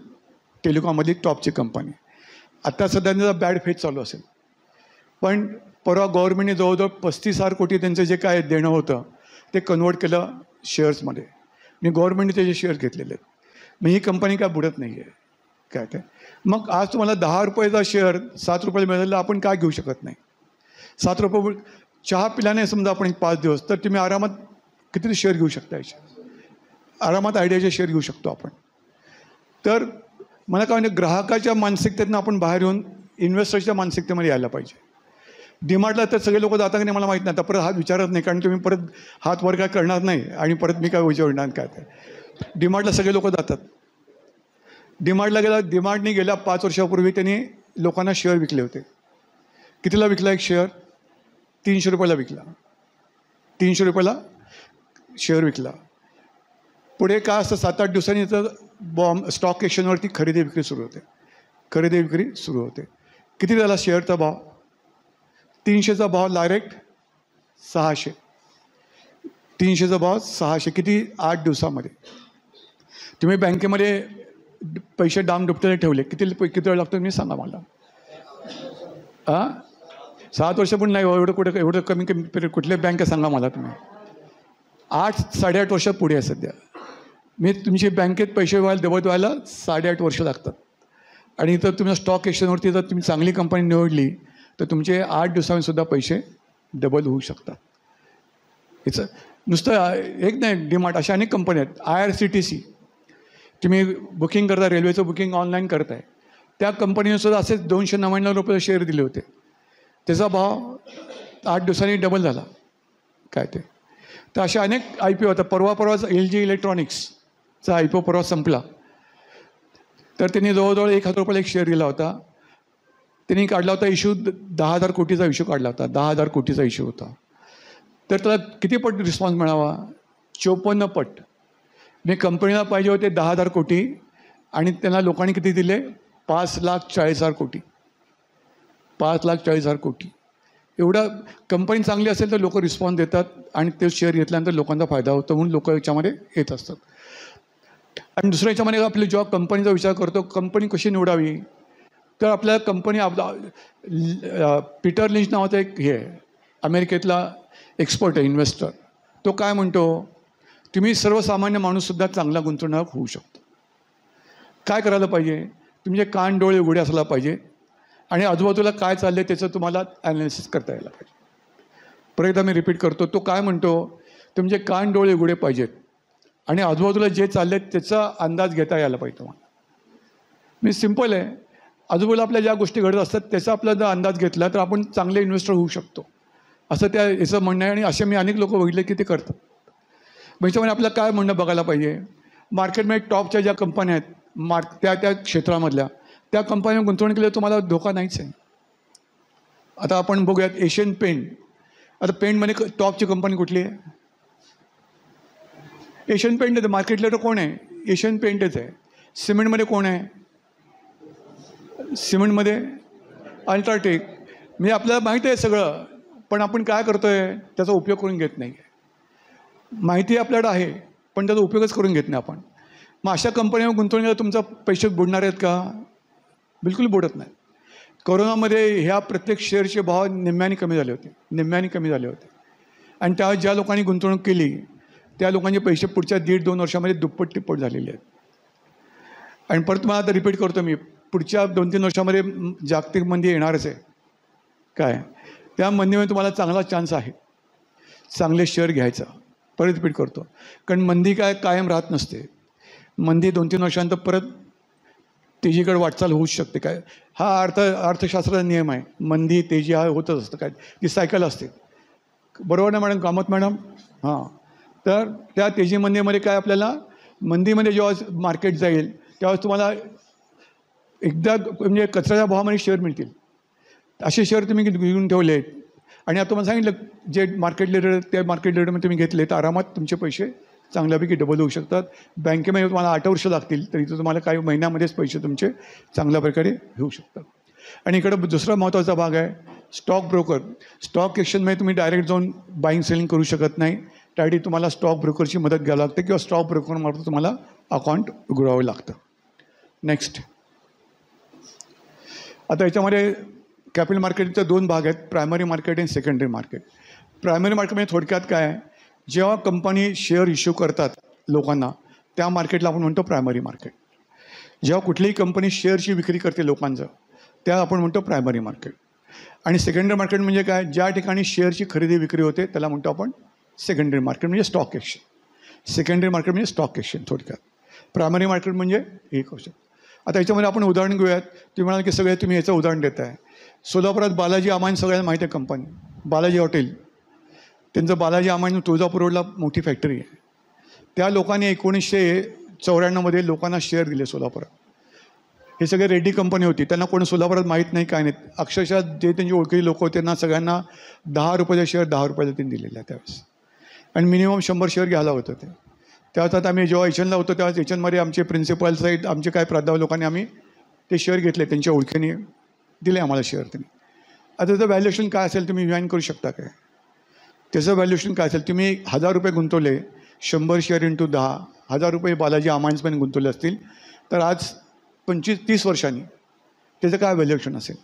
टेलिकॉममधली टॉपची कंपनी. आत्ता सध्या त्यांचा बॅड फेज चालू असेल. पण परवा गव्हर्नमेंटने जवळजवळ 35,000 कोटी त्यांचं जे काय देणं होतं ते कन्वर्ट केलं शेअर्समध्ये. आणि गव्हर्नमेंटने त्याचे शेअर घेतलेले आहेत. मग ही कंपनी काय बुडत नाही आहे. काय ते मग आज तुम्हाला 10 रुपयाचा शेअर 7 रुपयाला मिळालेला आपण काय घेऊ शकत नाही. 7 रुपये चहा पिल्याने समजा आपण 5 दिवस, तर तुम्ही आरामात किती शेअर घेऊ शकता. याचे आरामात आयडियाचे शेअर घेऊ शकतो आपण. तर मला काय म्हणजे ग्राहकाच्या मानसिकतेतनं आपण बाहेर येऊन इन्व्हेस्टरच्या मानसिकतेमध्ये यायला पाहिजे. डीमार्टला तर सगळे लोक जाता की नाही मला माहीत नाही. आता परत हात विचारत नाही, कारण तुम्ही परत हात वर काय करणार नाही आणि परत मी काय विचारणार काय. ते डीमार्टला सगळे लोक जातात. डीमार्टने गेल्या 5 वर्षापूर्वी त्यांनी लोकांना शेअर विकले होते. कितीला विकला एक शेअर? 300 रुपयाला विकला. 300 रुपयाला शेअर विकला. पुढे काय असतं 7-8 दिवसांनी तर स्टॉक एक्सचेंजवरती खरेदी विक्री सुरू होते. किती झाला शेअरचा भाव? 300चा भाव डायरेक्ट 600. 300चा भाव 600. किती? 8 दिवसामध्ये. तुम्ही बँकेमध्ये पैसे डामडुपट्याने ठेवले, किती वेळ लागतो तुम्ही सांगा मला. 7 वर्ष पण नाही. एवढं कमी पिरियड कुठल्या बँक सांगा मला तुम्ही. 8-8.5 वर्ष पुढे आहे सध्या. मी तुमची बँकेत पैसे व्हायला 8.5 वर्ष लागतात. आणि इथं तुम्ही स्टॉक एक्सचेंजवरती जर तुम्ही चांगली कंपनी निवडली तर तुमचे 8 दिवसांनी सुद्धा पैसे डबल होऊ शकतात. हिचं नुसतं एक नाही, डीमार्ट अशा अनेक कंपन्या आहेत. IRCTC तुम्ही बुकिंग करता, रेल्वेचं बुकिंग ऑनलाईन करताय, त्या कंपनीने सुद्धा असेच 299 रुपये शेअर दिले होते. त्याचा भाव 8 दिवसांनी डबल झाला. काय ते तर अशा अनेक IPO होता. परवाच LG इलेक्ट्रॉनिक्सचा IPO परवा संपला. तर त्यांनी जवळजवळ 1,000 रुपयाला एक शेअर दिला होता. त्यांनी काढला होता इश्यू 10,000 कोटीचा इश्यू काढला होता. 10,000 कोटीचा इश्यू होता. तर त्याला किती पट रिस्पॉन्स मिळावा? 54 पट. मी कंपनीला पाहिजे होते 10,000 कोटी आणि त्यांना लोकांनी किती दिले? 5,40,000 कोटी. 5,40,000 कोटी. एवढा कंपनी चांगली असेल तर लोक रिस्पॉन्स देतात आणि ते शेअर घेतल्यानंतर लोकांचा फायदा होतो म्हणून लोक याच्यामध्ये येत असतात. आणि दुसऱ्या याच्यामध्ये आपली जेव्हा कंपनीचा विचार करतो, कंपनी कशी निवडावी, तर आपल्याला कंपनी पीटर लिंच नावाचा एक हे आहे, अमेरिकेतला एक्सपर्ट आहे, इन्व्हेस्टर. तो काय म्हणतो, तुम्ही सर्वसामान्य माणूससुद्धा चांगला गुंतवणूक होऊ शकतो. काय करायला पाहिजे? तुमचे कान डोळे उघडे असायला पाहिजे आणि आजूबाजूला काय चाललं आहे त्याचं तुम्हाला ॲनालिसिस करता यायला पाहिजे. परत एकदा मी रिपीट करतो, तो काय म्हणतो, तुमचे कान डोळे उघडे पाहिजेत आणि आजूबाजूला जे चालले आहेत त्याचा अंदाज घेता यायला पाहिजे तुम्हाला. मी सिम्पल आहे. आजूबाजूला आपल्या ज्या गोष्टी घडत असतात त्याचा आपला जर अंदाज घेतला तर आपण चांगले इन्व्हेस्टर होऊ शकतो, असं त्या याचं म्हणणं आहे. आणि असे मी अनेक लोक बघितले की ते करतात. मग याच्यामध्ये आपल्याला काय म्हणणं बघायला पाहिजे, मार्केटमध्ये टॉपच्या ज्या कंपन्या आहेत त्या त्या क्षेत्रामधल्या त्या कंपन्यांवर गुंतवणूक केल्यावर तुम्हाला धोका नाहीच आहे. आता आपण बघूयात एशियन पेंट. आता पेंटमध्ये टॉपची कंपनी कुठली आहे? एशियन पेंट आहे. मार्केट लिडर कोण आहे? एशियन पेंटच आहे. सिमेंटमध्ये कोण आहे? सिमेंटमध्ये अल्ट्राटेक. म्हणजे आपल्याला माहिती आहे सगळं, पण आपण काय करतो आहे त्याचा उपयोग करून घेत नाही. माहिती आपल्याकडं आहे पण त्याचा उपयोगच करून घेत नाही आपण. मग अशा कंपन्यांवर गुंतवणुकीला तुमचा पैसे बुडणार आहेत का? बिलकुल बुडत नाही. कोरोनामध्ये ह्या प्रत्येक शेअरचे भाव निम्म्याने कमी झाले होते. आणि त्या ज्या लोकांनी गुंतवणूक केली त्या लोकांचे पैसे पुढच्या 1.5-2 वर्षामध्ये दुप्पट तिप्पट झालेले आहेत. आणि परत मला आता रिपीट करतो मी, पुढच्या 2-3 वर्षामध्ये जागतिक मंदी येणारच आहे. काय त्या मंदीमध्ये तुम्हाला चांगला चान्स आहे चांगले शेअर घ्यायचा. परत रिपीट करतो, कारण मंदी काय कायम राहत नसते. मंदी 2-3 वर्षानंतर परत तेजीकडे वाटचाल होऊच शकते. काय हा अर्थशास्त्राचा नियम आहे. मंदी तेजी हा होतच असतं. काय ती सायकल असते. बरोबर ना मॅडम, कामत मॅडम? हां. तर त्या तेजी मंदीमध्ये काय आपल्याला मंदीमध्ये जेव्हा मार्केट जाईल त्यावेळेस तुम्हाला एकदा म्हणजे कचऱ्याच्या भावामध्ये शेअर मिळतील. असे शेअर तुम्ही घेऊन ठेवले आहेत आणि आता तुम्हाला सांगितलं जे मार्केट लिडर त्या मार्केट लिडरमध्ये तुम्ही घेतले तर आरामात तुमचे पैसे चांगल्यापैकी डबल होऊ शकतात. बँकेमध्ये तुम्हाला 8 वर्ष लागतील तरी तर तुम्हाला काही महिन्यामध्येच पैसे तुमचे चांगल्या प्रकारे घेऊ शकतात. आणि इकडं दुसरा महत्त्वाचा भाग आहे स्टॉक ब्रोकर. स्टॉक एक्सचेंजमध्ये तुम्ही डायरेक्ट जाऊन बाईंग सेलिंग करू शकत नाही. त्यासाठी तुम्हाला स्टॉक ब्रोकरची मदत घ्यावी लागते किंवा स्टॉक ब्रोकरमार्फत तुम्हाला अकाउंट उघडावं लागतं. नेक्स्ट. आता याच्यामध्ये कॅपिटल मार्केटचे 2 भाग आहेत, प्रायमरी मार्केट आणि सेकंडरी मार्केट. प्रायमरी मार्केटमध्ये थोडक्यात काय आहे, जेव्हा कंपनी शेअर इश्यू करतात लोकांना त्या मार्केटला आपण म्हणतो प्रायमरी मार्केट. जेव्हा कुठलीही कंपनी शेअरची विक्री करते लोकांचं त्या आपण म्हणतो प्रायमरी मार्केट. आणि सेकंडरी मार्केट म्हणजे काय, ज्या ठिकाणी शेअरची खरेदी विक्री होते त्याला म्हणतो आपण सेकंडरी मार्केट म्हणजे स्टॉक एक्सचेंज. सेकंडरी मार्केट म्हणजे स्टॉक एक्सचेंज थोडक्यात. प्रायमरी मार्केट म्हणजे एक गोष्ट. आता याच्यामध्ये आपण उदाहरण घेऊयात. तुम्ही म्हणाल की सगळे तुम्ही याचं उदाहरण देत आहे. सोलापुरात बालाजी अमाइन सगळ्यांना माहीत आहे कंपनी, बालाजी हॉटेल. त्यांचं बालाजी अमाइन तुळजापूर रोडला मोठी फॅक्टरी आहे. त्या लोकांनी 1994मध्ये लोकांना शेअर दिले सोलापुरात. हे सगळे रेड्डी कंपनी होती, त्यांना कोणी सोलापुरात माहीत नाही काय नाही. अक्षरशः जे त्यांची ओळखीचे लोक होते त्यांना सगळ्यांना 10 रुपयाचे शेअर 10 रुपयाला त्यांनी दिलेले आहे त्यावेळेस. आणि मिनिमम 100 शेअर घ्यायला होतं ते. त्यावेळेस आता आम्ही जेव्हा एचनला होतो त्यावेळेस एचनमध्ये आमचे प्रिन्सिपल्स आहेत, आमचे काय प्राध्यापक लोकांनी आम्ही ते शेअर घेतले, त्यांच्या ओळखीने दिले आम्हाला शेअर त्यांनी. आता त्याचं व्हॅल्युएशन काय असेल तुम्ही इमॅजिन करू शकता काय? त्याचं व्हॅल्युएशन काय असेल? तुम्ही 1000 रुपये गुंतवले, 100 शेअर इंटू 10, 1000 रुपये बालाजी अमाइन्समध्ये गुंतवले असतील तर आज 25-30 वर्षांनी त्याचं काय व्हॅल्युएशन असेल?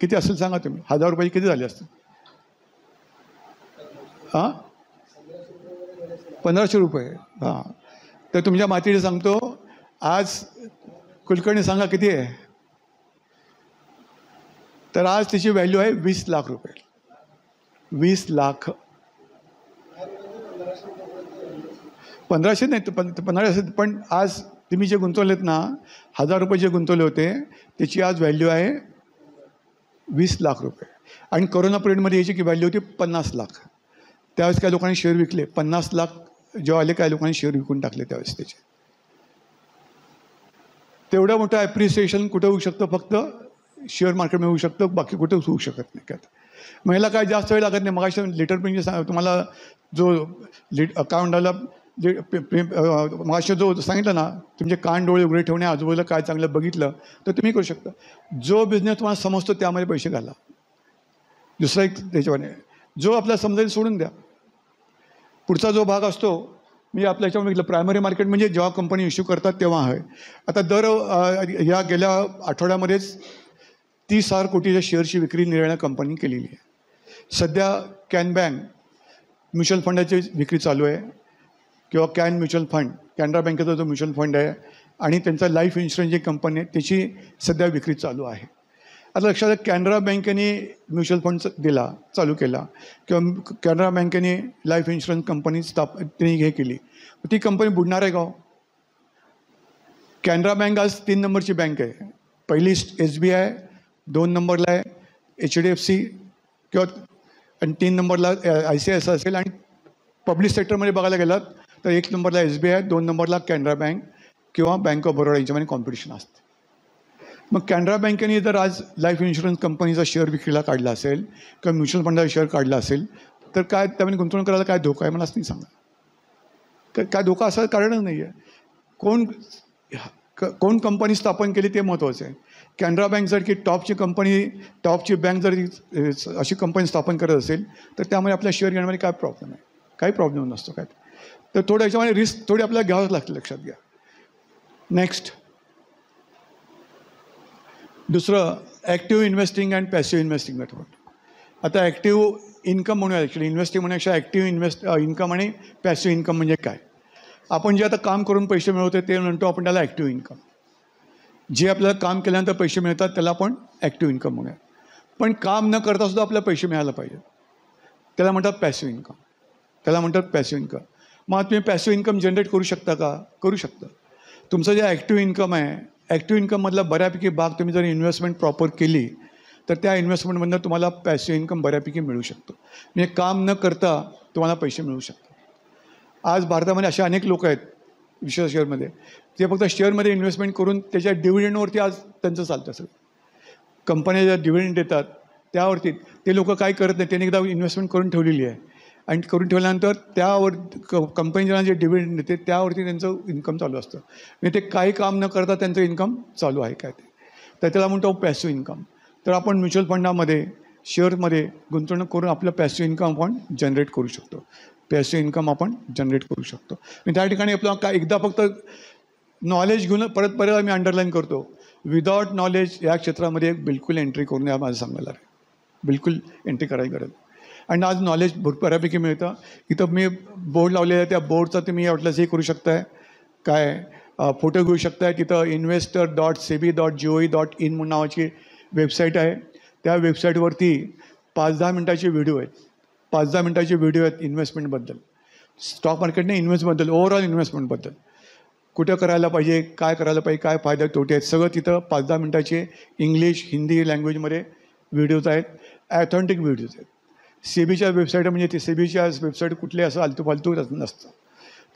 किती असेल सांगा तुम्ही? 1000 रुपये किती झाले असतील? हां, 1500 रुपये. हां, तर तुमच्या मातीने सांगतो आज कुलकर्णी सांगा किती आहे? तर आज त्याची व्हॅल्यू आहे 20 लाख रुपये. 20 लाख. 1500 नाही तर 1500. पण आज तुम्ही जे गुंतवलेत ना, 1000 रुपये जे गुंतवले होते त्याची आज व्हॅल्यू आहे 20 लाख रुपये. आणि कोरोना पिरियडमध्ये याची की व्हॅल्यू होती 50 लाख. त्यावेळेस काही लोकांनी शेअर विकले. 50 लाख जेव्हा आले काही लोकांनी शेअर विकून टाकले त्यावेळेस त्याचे. तेवढं मोठं ॲप्रिसिएशन कुठं होऊ शकतं? फक्त शेअर मार्केटमध्ये होऊ शकतं, बाकी कुठं होऊ शकत नाही. काय महिला काय जास्त वेळ लागत नाही. मगाशी लेटर म्हणजे तुम्हाला जो अकाउंटाला मगाशी जो सांगितलं ना, तुमचे कान डोळे उघडे ठेवणे, आजूबाजूला काय चांगलं बघितलं तर तुम्ही करू शकता. जो बिझनेस तुम्हाला समजतो त्यामध्ये पैसे घाला. दुसरा एक त्याच्यामध्ये जो आपल्याला समजेल सोडून द्या. पुढचा जो भाग असतो म्हणजे आपल्या याच्यामध्ये बघितलं प्रायमरी मार्केट म्हणजे जेव्हा कंपनी इश्यू करतात तेव्हा आहे. आता या गेल्या आठवड्यामध्येच 30,000 कोटीच्या शेअरची विक्री निर्णय कंपनी केलेली आहे. सध्या कॅन बँक म्युच्युअल फंडाची विक्री चालू आहे किंवा कॅन म्युच्युअल फंड, कॅनरा बँकेचा जो म्युच्युअल फंड आहे आणि त्यांचा लाईफ इन्शुरन्स जी कंपनी आहे त्याची सध्या विक्री चालू आहे. आता लक्षात आहे कॅनरा बँकेने म्युच्युअल फंड चालू केला किंवा कॅनरा बँकेने लाईफ इन्शुरन्स कंपनी त्यांनी हे केली, ती कंपनी बुडणार आहे का? कॅनरा बँक आज 3 नंबरची बँक आहे. पहिली SBI, 2 नंबरला आहे HDFC किंवा आणि 3 नंबरला ICICI असेल. आणि पब्लिक सेक्टरमध्ये बघायला गेलात तर 1 नंबरला SBI, 2 नंबरला कॅनरा बँक किंवा बँक ऑफ बरोडा यांच्यामध्ये कॉम्पिटिशन असते. मग कॅनरा बँकेने जर आज लाईफ इन्शुरन्स कंपनीचा शेअर विक्रीला काढला असेल किंवा म्युच्युअल फंडाचा शेअर काढला असेल तर काय त्यामध्ये गुंतवणूक करायला काय धोका आहे मलाच नाही सांगा. काय धोका असं कारणच नाही आहे. कोण कंपनी स्थापन केली ते महत्त्वाचं आहे. कॅनरा बँक जर की टॉपची कंपनी, टॉपची बँक जर अशी कंपनी स्थापन करत असेल तर त्यामुळे आपल्या शेअर घेण्यामध्ये काय प्रॉब्लेम आहे? काही प्रॉब्लेम नसतो काय. तर थोडं याच्यामध्ये रिस्क थोडी आपल्याला घ्यावंच लागते, लक्षात घ्या. नेक्स्ट, दुसरं active investing and passive investing method. आता ॲक्टिव्ह इन्कम म्हणूया, ॲक्च्युली इन्व्हेस्टिंग म्हणण्यापेक्षा ॲक्टिव्ह इन्कम आणि पॅसिव्ह इन्कम म्हणजे काय. आपण जे आता काम करून पैसे मिळवतो ते म्हणतो आपण त्याला ॲक्टिव्ह इन्कम. जे आपल्याला काम केल्यानंतर पैसे मिळतात त्याला आपण ॲक्टिव्ह इन्कम म्हणूया. पण काम न करता सुद्धा आपल्याला पैसे मिळायला पाहिजे त्याला म्हणतात पॅसिव्ह इन्कम. त्याला म्हणतात पॅसिव्ह इन्कम. मग तुम्ही पॅसिव्ह इन्कम जनरेट करू शकता का? करू शकता. तुमचं जे ॲक्टिव्ह इन्कम आहे, ॲक्टिव्ह इन्कममधला बऱ्यापैकी भाग तुम्ही जर इन्व्हेस्टमेंट प्रॉपर केली तर त्या इन्व्हेस्टमेंटमधनं तुम्हाला पॅसिव्ह इन्कम बऱ्यापैकी मिळू शकतो. म्हणजे काम न करता तुम्हाला पैसे मिळू शकतात. आज भारतामध्ये असे अनेक लोक आहेत विशेष शेअरमध्ये, ते फक्त शेअरमध्ये इन्व्हेस्टमेंट करून त्याच्या डिव्हिडंडवरती आज त्यांचं चालतं सगळं. कंपन्या ज्या डिव्हिडंड देतात त्यावरती ते लोक काय करत नाही, त्यांनी एकदा इन्व्हेस्टमेंट करून ठेवलेली आहे आणि करून ठेवल्यानंतर त्यावर कंपनी ज्यांना जे डिव्हिडंड देते त्यावरती त्यांचं इन्कम चालू असतं. म्हणजे ते काही काम न करता त्यांचं इन्कम चालू आहे काय ते, तर त्याला म्हणतो पॅसिव्ह इन्कम. तर आपण म्युच्युअल फंडामध्ये, शेअरमध्ये गुंतवणूक करून आपलं पॅसिव्ह इन्कम आपण जनरेट करू शकतो. पॅसिव्ह इन्कम आपण जनरेट करू शकतो. मी त्या ठिकाणी आपलं काय एकदा फक्त नॉलेज घेऊन परत आम्ही अंडरलाईन करतो, विदाउट नॉलेज या क्षेत्रामध्ये बिलकुल एंट्री करू नये माझं सांगायला आहे. बिलकुल एंट्री करायची गरज. आणि आज नॉलेज बऱ्यापैकी मिळतं. इथं मी बोर्ड लावलेला आहे, त्या बोर्डचा तुम्ही वाटल्यास हे करू शकताय, काय फोटो घेऊ शकताय. तिथं investor.sebi.gov.in म्हणून नावाची वेबसाईट आहे. त्या वेबसाईटवरती 5-10 मिनटाचे व्हिडिओ आहेत. 5-10 मिनटाचे व्हिडिओ आहेत इन्व्हेस्टमेंटबद्दल, स्टॉक मार्केटने इन्व्हेस्टबद्दल, ओव्हरऑल इन्व्हेस्टमेंटबद्दल. कुठं करायला पाहिजे, काय करायला पाहिजे, काय फायदे तोटे आहेत, सगळं तिथं 5-10 मिनटाचे इंग्लिश, हिंदी लँग्वेजमध्ये व्हिडिओज आहेत. ॲथेंटिक व्हिडिओज आहेत. सेबीच्या वेबसाईट म्हणजे ते सेबीच्या वेबसाईट कुठले असं आलतू नसतं.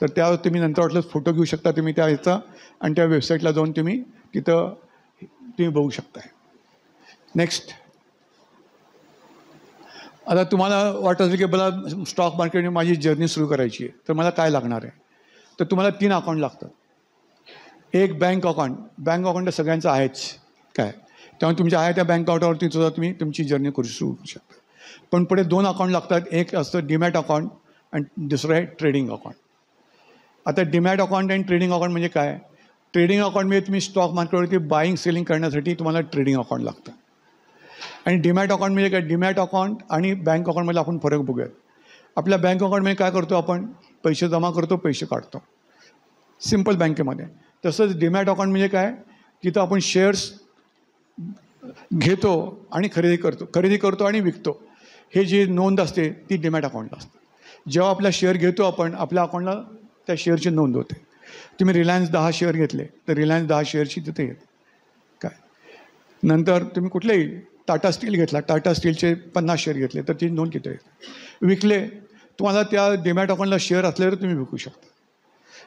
तर त्यावर तुम्ही नंतर वाटलं फोटो घेऊ शकता तुम्ही त्या याचा आणि त्या वेबसाईटला जाऊन तुम्ही तिथं बघू शकताय. नेक्स्ट, आता तुम्हाला वाटत असेल की मला स्टॉक मार्केटने माझी जर्नी सुरू करायची आहे, तर मला काय लागणार आहे. तर तुम्हाला 3 अकाउंट लागतात. एक बँक अकाउंट. बँक अकाउंट तर सगळ्यांचं आहेच काय, त्यामुळे तुमच्या आहे त्या बँक अकाउंटवरती सुद्धा तुम्ही तुमची जर्नी सुरू करू शकता. पण पुढे 2 अकाउंट लागतात. एक असतं डीमॅट अकाउंट आणि दुसरं आहे ट्रेडिंग अकाउंट. आता डीमॅट अकाउंट आणि ट्रेडिंग अकाउंट म्हणजे काय. ट्रेडिंग अकाउंटमध्ये तुम्ही स्टॉक मार्केटवरती बाईंग सेलिंग करण्यासाठी तुम्हाला ट्रेडिंग अकाउंट लागतं. आणि डीमॅट अकाउंट म्हणजे काय, डीमॅट अकाउंट आणि बँक अकाउंटमध्ये आपण फरक बघूयात. आपल्या बँक अकाउंटमध्ये काय करतो आपण, पैसे जमा करतो, पैसे काढतो, सिम्पल बँकेमध्ये. तसंच डीमॅट अकाउंट म्हणजे काय, तिथं आपण शेअर्स घेतो आणि खरेदी करतो आणि विकतो. हे जी नोंद असते ती डीमॅट अकाउंटला असते. जेव्हा आपला शेअर घेतो आपण, आपल्या अकाउंटला त्या शेअरची नोंद होते. तुम्ही रिलायन्स 10 शेअर घेतले तर रिलायन्स 10 शेअरची तिथे येते काय. नंतर तुम्ही कुठलेही टाटा स्टील घेतला, टाटा स्टीलचे 50 शेअर घेतले तर ती नोंद तिथे येते. विकले, तुम्हाला त्या डीमॅट अकाउंटला शेअर असले तर तुम्ही विकू शकता.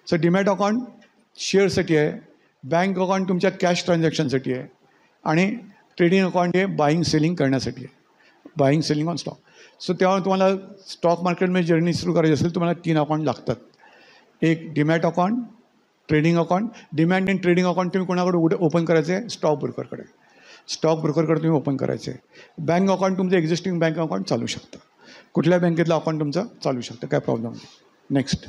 सो डीमॅट अकाउंट शेअरसाठी आहे, बँक अकाउंट तुमच्या कॅश ट्रान्झॅक्शनसाठी आहे आणि ट्रेडिंग अकाउंट हे बाईंग सेलिंग करण्यासाठी आहे, buying selling on stock. So तेव्हा तुम्हाला स्टॉक मार्केटमध्ये जर्नी सुरू करायची असेल तुम्हाला 3 अकाउंट लागतात. एक demat account, trading account. Demat आणि ट्रेडिंग अकाउंट तुम्ही कोणाकडे ओपन करायचं आहे, स्टॉक ब्रोकरकडे. स्टॉक ब्रोकरकडे तुम्ही ओपन करायचं आहे. बँक अकाउंट तुमचं एक्झिस्टिंग बँक अकाउंट चालू शकतं, कुठल्या बँकेतलं अकाउंट तुमचं चालू शकतं, काय प्रॉब्लेम नाही. नेक्स्ट,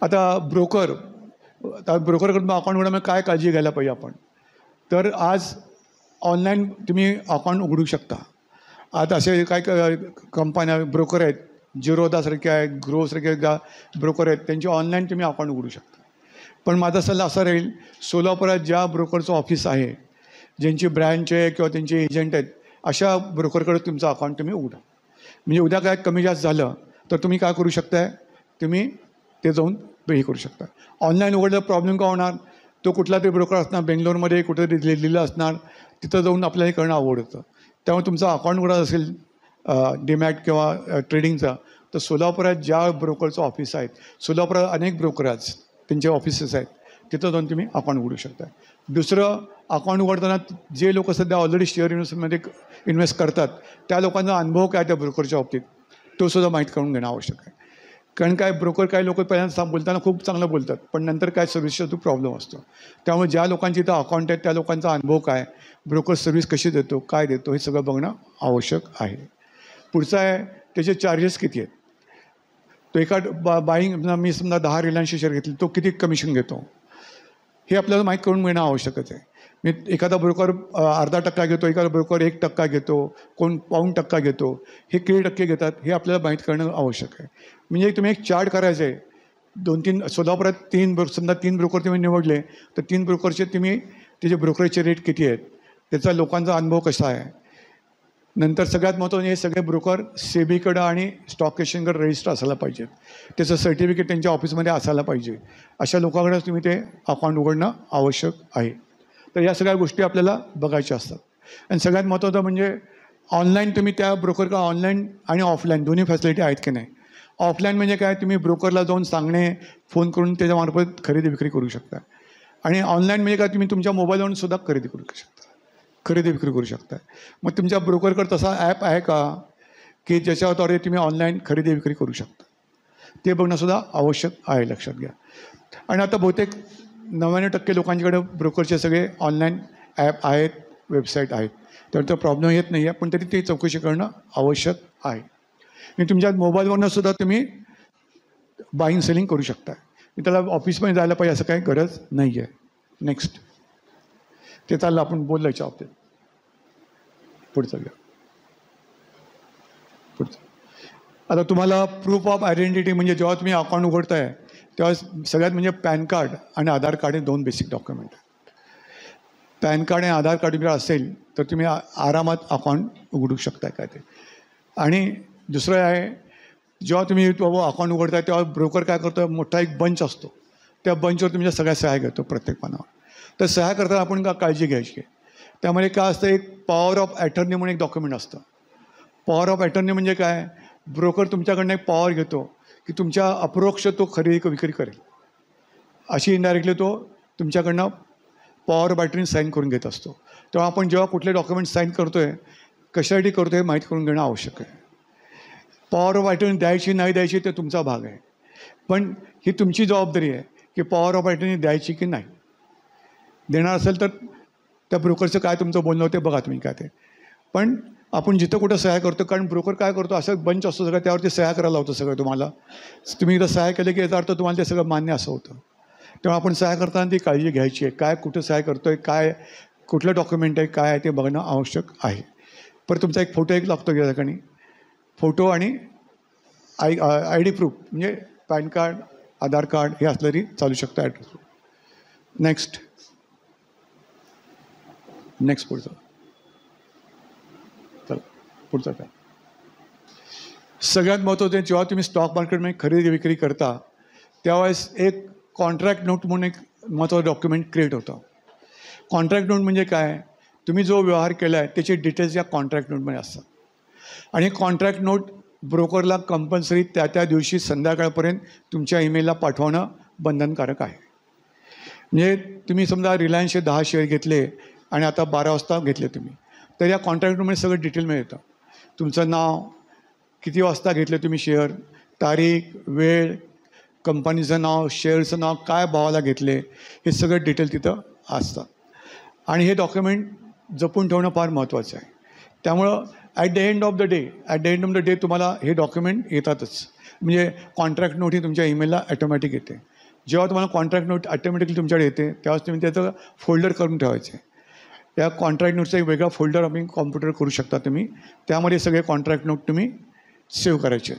आता ब्रोकरकडून अकाउंट उघडण्यामध्ये काय काळजी घ्यायला पाहिजे आपण. तर आज ऑनलाईन तुम्ही अकाउंट उघडू शकता. आता असे काय कंपन्या ब्रोकर आहेत, जिरोदासारख्या आहे, ग्रोसारख्या ब्रोकर आहेत, त्यांचे ऑनलाईन तुम्ही अकाउंट उघडू शकता. पण माझा सल्ला असा राहील, सोलापुरात ज्या ब्रोकरचं ऑफिस आहे, ज्यांची ब्रँच आहे किंवा त्यांचे एजंट आहेत, अशा ब्रोकरकडे तुमचं अकाउंट तुम्ही उघडा. म्हणजे उद्या काय कमी जास्त झालं तर तुम्ही काय करू शकताय, तुम्ही ते जाऊन हे करू शकता. ऑनलाईन उघडलं प्रॉब्लेम का होणार, तो कुठला तरी ब्रोकर असणार बेंगलोरमध्ये कुठेतरी दिल्लीला असणार, तिथं जाऊन आपल्याला हे करणं आवड होतं. त्यामुळे तुमचा अकाउंट उघडा असेल डीमॅट किंवा ट्रेडिंगचा, तर सोलापुरात ज्या ब्रोकरचं ऑफिस आहेत, सोलापुरात अनेक ब्रोकर आहेत, त्यांचे ऑफिसेस आहेत, तिथं जाऊन तुम्ही अकाउंट उघडू शकता. दुसरं, अकाउंट उघडताना जे लोक सध्या ऑलरेडी शेअर इन्व्हेस्टमध्ये इन्व्हेस्ट करतात त्या लोकांचा अनुभव काय त्या ब्रोकरच्या बाबतीत तो सुद्धा माहीत करून घेणं आवश्यक आहे. कारण काय ब्रोकर काही लोक पहिल्यांदा बोलताना खूप चांगलं बोलतात, पण नंतर काय सर्व्हिसचा तो प्रॉब्लेम असतो. त्यामुळे ज्या लोकांची इथं अकाउंट आहेत त्या लोकांचा अनुभव काय, ब्रोकर सर्व्हिस कशी देतो, काय देतो, हे सगळं बघणं आवश्यक आहे. पुढचं आहे त्याचे चार्जेस किती आहेत. तो एका बाईंग मी समजा 10 रिलायन्सचे शेअर घेतले, तो किती कमिशन घेतो हे आपल्याला माहीत करून घेणं आवश्यकच आहे. मी एखादा ब्रोकर 0.5% घेतो, एखादा ब्रोकर 1% घेतो, कोण 0.5% घेतो, हे किती टक्के घेतात हे आपल्याला माहीत करणं आवश्यक आहे. म्हणजे तुम्ही एक चार्ट करायचं आहे. 2-3 सोलापुरात 3 ब्रोकर तुम्ही निवडले तर 3 ब्रोकरचे तुम्ही त्याचे ब्रोकरेजचे रेट किती आहेत, त्याचा लोकांचा अनुभव कसा आहे. नंतर सगळ्यात महत्त्वाचं, हे सगळे ब्रोकर सेबीकडं आणि स्टॉक एक्सचेंजकडे रजिस्टर असायला पाहिजेत, त्याचं सर्टिफिकेट त्यांच्या ऑफिसमध्ये असायला पाहिजे. अशा लोकांकडेच तुम्ही ते अकाउंट उघडणं आवश्यक आहे. तर या सगळ्या गोष्टी आपल्याला बघायच्या असतात. आणि सगळ्यात महत्त्वाचं म्हणजे ऑनलाईन तुम्ही त्या ब्रोकरला ऑनलाईन आणि ऑफलाईन दोन्ही फॅसिलिटी आहेत की नाही. ऑफलाईन म्हणजे काय, तुम्ही ब्रोकरला जाऊन सांगणे, फोन करून त्याच्यामार्फत खरेदी विक्री करू शकता. आणि ऑनलाईन म्हणजे काय, तुम्ही तुमच्या मोबाईलवरून सुद्धा खरेदी विक्री करू शकता. मग तुमच्या ब्रोकरकडे तसा ॲप आहे का की ज्याच्याद्वारे तुम्ही ऑनलाईन खरेदी विक्री करू शकता, ते बघणंसुद्धा आवश्यक आहे, लक्षात घ्या. आणि आता बहुतेक 99% लोकांच्याकडे ब्रोकरचे सगळे ऑनलाईन ॲप आहेत, वेबसाईट आहेत, तर तो प्रॉब्लेम येत नाही आहे. पण तरी ते चौकशी करणं आवश्यक आहे. आणि तुमच्या मोबाईलवरनं सुद्धा तुम्ही बाईंग सेलिंग करू शकता. त्याला ऑफिसमध्ये जायला पाहिजे असं काही गरज नाही आहे. नेक्स्ट, ते चाललं आपण बोलायच्या बाबतीत. पुढचं घ्या. आता तुम्हाला प्रूफ ऑफ आयडेंटिटी म्हणजे जेव्हा तुम्ही अकाउंट उघडताय तेव्हा सगळ्यात म्हणजे पॅन कार्ड आणि आधार कार्ड हे 2 बेसिक डॉक्युमेंट आहेत. पॅन कार्ड आणि आधार कार्ड जर असेल तर तुम्ही आरामात अकाउंट उघडू शकताय काय ते. आणि दुसरं आहे, जेव्हा तुम्ही अकाउंट उघडताय तेव्हा ब्रोकर काय करतो, मोठा एक बंच असतो, त्या बंचवर तुमच्या सगळ्या सह्या घेतो प्रत्येक पानावर. तर सह्या करताना आपण का काळजी घ्यायची आहे, त्यामध्ये काय असतं, एक पॉवर ऑफ अटर्नी म्हणून एक डॉक्युमेंट असतं. पॉवर ऑफ अटर्नी म्हणजे काय, ब्रोकर तुमच्याकडनं एक पॉवर घेतो की तुमच्या अप्रोक्ष तो खरेदी विक्री करेल, अशी इनडायरेक्टली तो तुमच्याकडनं पॉवर ऑफ अटर्नी साईन करून घेत असतो. तेव्हा आपण जेव्हा कुठले डॉक्युमेंट साईन करतो आहे, कशासाठी करतो हे माहीत करून घेणं आवश्यक आहे. पॉवर ऑफ अटर्नी द्यायची नाही द्यायची ते तुमचा भाग आहे, पण ही तुमची जबाबदारी आहे की पॉवर ऑफ अटर्नी द्यायची की नाही. देणार असेल तर त्या ब्रोकरचं काय तुमचं बोलणं होते बघा तुम्ही काय ते. पण आपण जिथं कुठं सह्या करतो, कारण ब्रोकर काय करतो, असं बंच असतो सगळं, त्यावरती सह्या करायला होतं सगळं तुम्हाला. तुम्ही एकदा सह्या केले की याचा अर्थ तुम्हाला ते सगळं मान्य असं होतं. तेव्हा आपण सह्या करताना ती काळजी घ्यायची आहे, काय कुठं सह्या करतो आहे, काय कुठलं डॉक्युमेंट आहे, काय आहे ते बघणं आवश्यक आहे. परत तुमचा एक फोटो लागतो या ठिकाणी, फोटो आणि आय डी प्रूफ म्हणजे पॅन कार्ड, आधार कार्ड हे असलं तरी चालू शकतं ॲड्रेस प्रूफ. नेक्स्ट पुढचं चला, पुढचं काय. सगळ्यात महत्त्वाचं, जेव्हा तुम्ही स्टॉक मार्केटमध्ये खरेदी विक्री करता त्यावेळेस एक कॉन्ट्रॅक्ट नोट म्हणून एक महत्त्वाचं डॉक्युमेंट क्रिएट होतं. कॉन्ट्रॅक्ट नोट म्हणजे काय, तुम्ही जो व्यवहार केला आहे त्याचे डिटेल्स या कॉन्ट्रॅक्ट नोटमध्ये असतात. आणि कॉन्ट्रॅक्ट नोट ब्रोकरला कंपल्सरी त्या दिवशी संध्याकाळपर्यंत तुमच्या ईमेलला पाठवणं बंधनकारक आहे. म्हणजे तुम्ही समजा रिलायन्सचे 10 शेअर घेतले आणि आता 12 वाजता घेतले तुम्ही, तर या कॉन्ट्रॅक्ट नोटमध्ये सगळं डिटेलमध्ये येतं. तुमचं नाव, किती वाजता घेतले तुम्ही शेअर, तारीख, वेळ, कंपनीचं नाव, शेअरचं नाव, काय भावाला घेतले, हे सगळं डिटेल तिथं असतात. आणि हे डॉक्युमेंट जपून ठेवणं फार महत्त्वाचं आहे. त्यामुळं at the end of the day तुम्हाला हे डॉक्युमेंट येतातच. म्हणजे कॉन्ट्रॅक्ट नोट ही तुमच्या ईमेलला ॲटोमॅटिक येते. जेव्हा तुम्हाला कॉन्ट्रॅक्ट नोट ॲटोमॅटिकली तुमच्याकडे येते तेव्हाच तुम्ही त्याचं फोल्डर करून ठेवायचं आहे. या कॉन्ट्रॅक्ट नोटचा एक वेगळा फोल्डर आम्ही कॉम्प्युटर करू शकता तुम्ही, त्यामध्ये सगळे कॉन्ट्रॅक्ट नोट तुम्ही सेव्ह करायचे.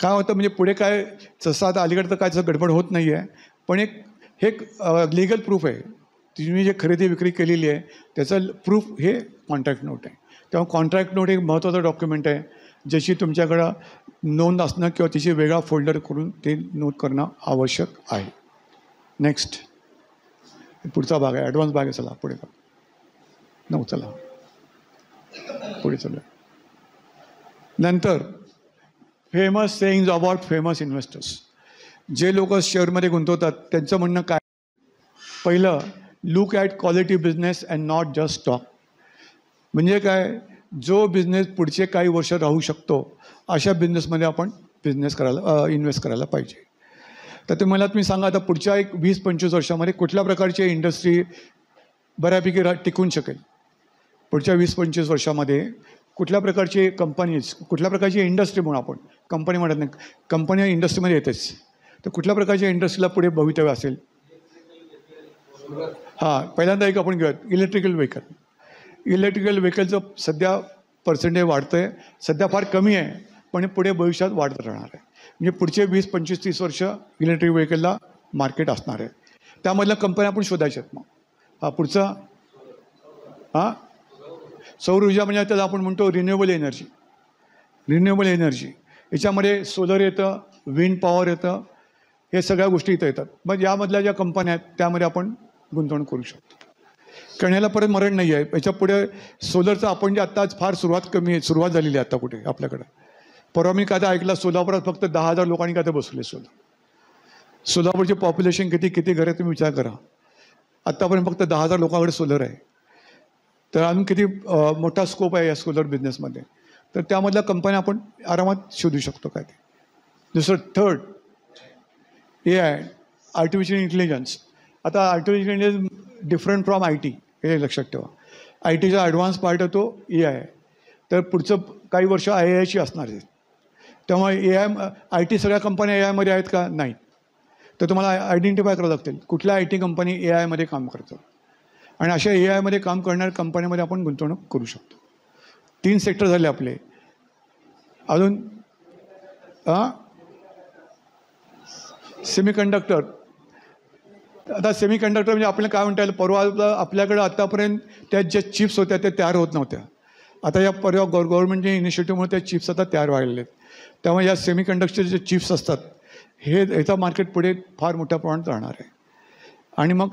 काय होतं म्हणजे पुढे काय, जसं आता अलीकडं तर काय तसं गडबड होत नाही आहे, पण हे लिगल प्रूफ आहे. तुम्ही जे खरेदी विक्री केलेली आहे त्याचं प्रूफ हे कॉन्ट्रॅक्ट नोट आहे. तेव्हा कॉन्ट्रॅक्ट नोट एक महत्त्वाचं डॉक्युमेंट आहे, ज्याची तुमच्याकडं नोंद असणं किंवा त्याची वेगळा फोल्डर करून ते नोट करणं आवश्यक आहे. नेक्स्ट, पुढचा भाग आहे, ॲडव्हान्स भाग आहे. चला पुढे जा. चला पुढे चला. नंतर फेमस सेईंग्ज अबाउट फेमस इन्व्हेस्टर्स. जे लोक शेअरमध्ये गुंतवतात त्यांचं म्हणणं काय? पहिलं, look at quality business and not just stock. म्हणजे काय, जो बिझनेस पुढचे काही वर्ष राहू शकतो अशा बिझनेसमध्ये आपण इन्व्हेस्ट करायला पाहिजे. तर तुम्ही सांगा, आता पुढच्या एक 20-25 वर्षामध्ये कुठल्या प्रकारची इंडस्ट्री बऱ्यापैकी टिकून शकेल? पुढच्या 20-25 वर्षामध्ये कुठल्या प्रकारची कंपनीज, कुठल्या प्रकारची इंडस्ट्री म्हणून, आपण कंपनी म्हणत नाही, कंपनी इंडस्ट्रीमध्ये येतेच, तर कुठल्या प्रकारच्या इंडस्ट्रीला पुढे भवितव्य असेल? हां, पहिल्यांदा एक आपण घेऊयात इलेक्ट्रिकल व्हेकल. इलेक्ट्रिकल व्हेकलचं सध्या पर्सेंटेज वाढतं आहे, सध्या फार कमी आहे, पण पुढे भविष्यात वाढत राहणार आहे. म्हणजे पुढचे 20-25-30 वर्ष इलेक्ट्रिक व्हेकलला मार्केट असणार आहे. त्यामधल्या कंपन्या आपण शोधायच्या आहेत. मग पुढचा सौर ऊर्जा, म्हणजे त्याला आपण म्हणतो रिन्युएबल एनर्जी. रिन्युएबल एनर्जी याच्यामध्ये सोलर येतं, विंड पॉवर येतं, हे सगळ्या गोष्टी इथं येतात. मग यामधल्या ज्या कंपन्या आहेत त्यामध्ये आपण गुंतवणूक करू शकतो, कारण ह्याला परत मरण नाही आहे. याच्या पुढे सोलरचं आपण जे आत्ताच फार कमी आहे, सुरुवात झालेली आहे आता कुठे आपल्याकडं. परवा मी काय ऐकलं, सोलापुरात फक्त 10,000 लोकांनी काय बसवले सोलर. सोलापूरचे पॉप्युलेशन किती घर आहे तुम्ही विचार करा. आत्तापर्यंत फक्त 10,000 लोकांकडे सोलर आहे. तर अजून किती मोठा स्कोप आहे या सोलर बिझनेसमध्ये. तर त्यामधल्या कंपन्या आपण आरामात शोधू शकतो काय ते. दुसरं, थर्ड, AI, आर्टिफिशियल इंटेलिजन्स. आता artificial intelligence different from IT, हे लक्षात ठेवा. ITचा ॲडव्हान्स पार्ट आहे तो AI आहे. तर पुढचं काही वर्ष AI असणार आहे. त्यामुळे IT सगळ्या कंपन्या AI मध्ये आहेत का? नाही. तर तुम्हाला आयडेंटिफाय करावं लागतील कुठल्या IT कंपनी AI मध्ये काम करतं, आणि अशा AI मध्ये काम करणाऱ्या कंपन्यामध्ये आपण गुंतवणूक करू शकतो. 3 सेक्टर झाले आपले. अजून सेमीकंडक्टर. आता सेमीकंडक्टर म्हणजे आपल्याला काय म्हणता येईल, परवा आपल्याकडे आत्तापर्यंत त्या ज्या चिप्स होत्या त्या तयार होत नव्हत्या. आता या परवा गव्हर्नमेंटच्या इनिशिएटिव्हमुळे त्या चिप्स आता तयार व्हायला आहेत. त्यामुळे या सेमीकंडक्टरचे जे चिप्स असतात ह्याचा मार्केट पुढे फार मोठ्या प्रमाणात राहणार आहे, आणि मग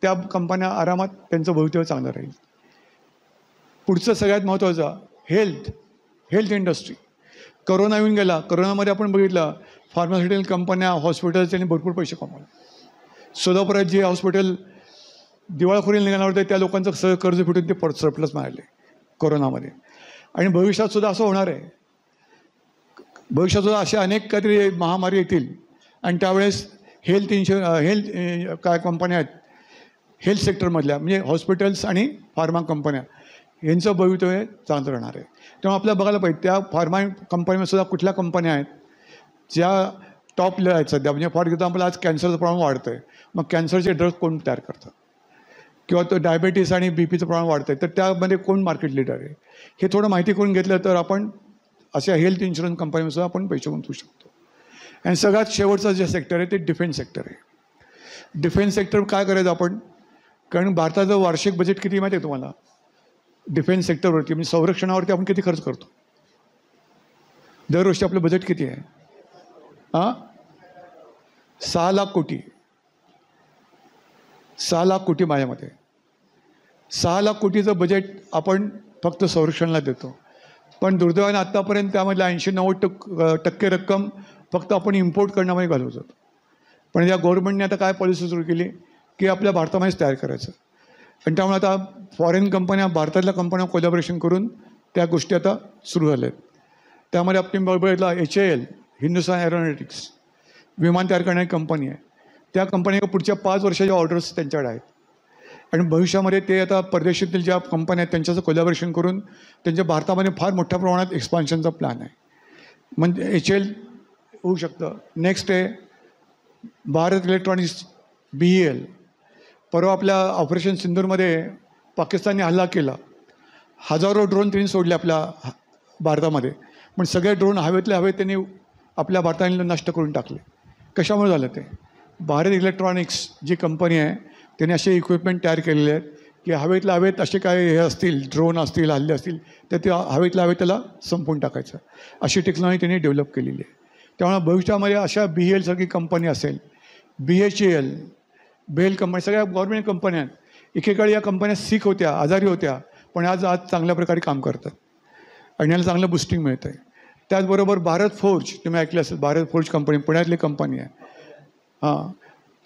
त्या कंपन्या आरामात त्यांचं भवितव्य चांगलं राहील. पुढचं सगळ्यात महत्त्वाचं, हेल्थ इंडस्ट्री. करोना येऊन गेला. करोनामध्ये आपण बघितलं फार्मास्युटिकल कंपन्या, हॉस्पिटल्स यांनी भरपूर पैसे कमवले. सोलापुरात जे हॉस्पिटल दिवाळखोरीला निघाल्यावर होते त्या लोकांचं सगळं कर्ज फिटून ते सरप्लस मिळाले कोरोनामध्ये. आणि भविष्यात सुद्धा असं होणार आहे. भविष्यात सुद्धा अशा अनेक काहीतरी महामारी येतील, आणि त्यावेळेस हेल्थ काय कंपन्या आहेत हेल्थ सेक्टरमधल्या, म्हणजे हॉस्पिटल्स आणि फार्मा कंपन्या, यांचं भवितव्य चांगलं राहणार आहे. तेव्हा आपल्याला बघायला पाहिजे त्या फार्मा कंपनीमध्ये सुद्धा कुठल्या कंपन्या आहेत ज्या टॉपला आहेत सध्या. म्हणजे फॉर एक्झाम्पल आज कॅन्सरचं प्रमाण वाढतं आहे, मग कॅन्सरचे ड्रग्ज कोण तयार करतं, किंवा तो डायबेटीस आणि BPचं प्रमाण वाढतं आहे, तर त्यामध्ये कोण मार्केट लीडर आहे, हे थोडं माहिती करून घेतलं तर आपण अशा हेल्थ इन्शुरन्स कंपनीसुद्धा आपण पैसे गुंतवू शकतो. आणि सगळ्यात शेवटचं जे सेक्टर आहे ते डिफेन्स सेक्टर आहे. डिफेन्स सेक्टर काय करायचं आपण, कारण भारताचं वार्षिक बजेट किती माहिती आहे तुम्हाला डिफेन्स सेक्टरवरती, म्हणजे संरक्षणावरती आपण किती खर्च करतो दरवर्षी? आपलं बजेट किती आहे? 6 लाख कोटी. 6 लाख कोटी माझ्यामध्ये. 6 लाख कोटीचं बजेट आपण फक्त संरक्षणाला देतो, पण दुर्दैवाने आत्तापर्यंत त्यामधल्या 80-90% रक्कम फक्त आपण इम्पोर्ट करण्यामध्ये घालवतो. पण या गव्हर्नमेंटने आता काय पॉलिसी सुरू केली की आपल्या भारतामध्येच तयार करायचं, आणि त्यामुळे आता फॉरेन कंपन्या भारतातल्या कंपन्या कोलॅबोरेशन करून त्या गोष्टी आता सुरू झाल्या आहेत. त्यामध्ये आपण बघितला HAL, हिंदुस्तान एरोनॉटिक्स, विमान तयार करणारी कंपनी आहे. त्या कंपनीच्या पुढच्या 5 वर्षाच्या ऑर्डर्स त्यांच्याकडे आहेत, आणि भविष्यामध्ये ते आता परदेशातील ज्या कंपन्या आहेत त्यांच्याचं कोलॅबोरेशन करून त्यांच्या भारतामध्ये फार मोठ्या प्रमाणात एक्सपान्शनचा प्लॅन आहे. म्हणजे HAL होऊ शकतं. नेक्स्ट आहे भारत इलेक्ट्रॉनिक्स, BEL. परवा आपल्या ऑपरेशन सिंदूरमध्ये पाकिस्तानने हल्ला केला. हजारो ड्रोन त्यांनी सोडले आपल्या भारतामध्ये, पण सगळे ड्रोन हवेत त्यांनी आपल्या भारताने नष्ट करून टाकले. कशामुळे झालं ते? भारत इलेक्ट्रॉनिक्स जी कंपनी आहे त्यांनी असे इक्विपमेंट तयार केलेले आहेत की हवेत असे काय हे असतील, ड्रोन असतील, हल्ले असतील, तर ते हवेत त्याला संपवून टाकायचं, अशी टेक्नॉलॉजी त्यांनी डेव्हलप केलेली आहे. त्यामुळे भविष्यामध्ये अशा BEL सारखी कंपनी असेल, BHEL, बेल कंपनी, सगळ्या गव्हर्नमेंट कंपन्या आहेत. एकेकाळी या कंपन्या सिक होत्या, आजारी होत्या, पण आज चांगल्या प्रकारे काम करतात आणि याला चांगलं बुस्टिंग मिळतं आहे. त्याचबरोबर भारत फोर्ज, तुम्ही ऐकलं असेल, भारत फोर्ज कंपनी पुण्यातली कंपनी आहे. हां,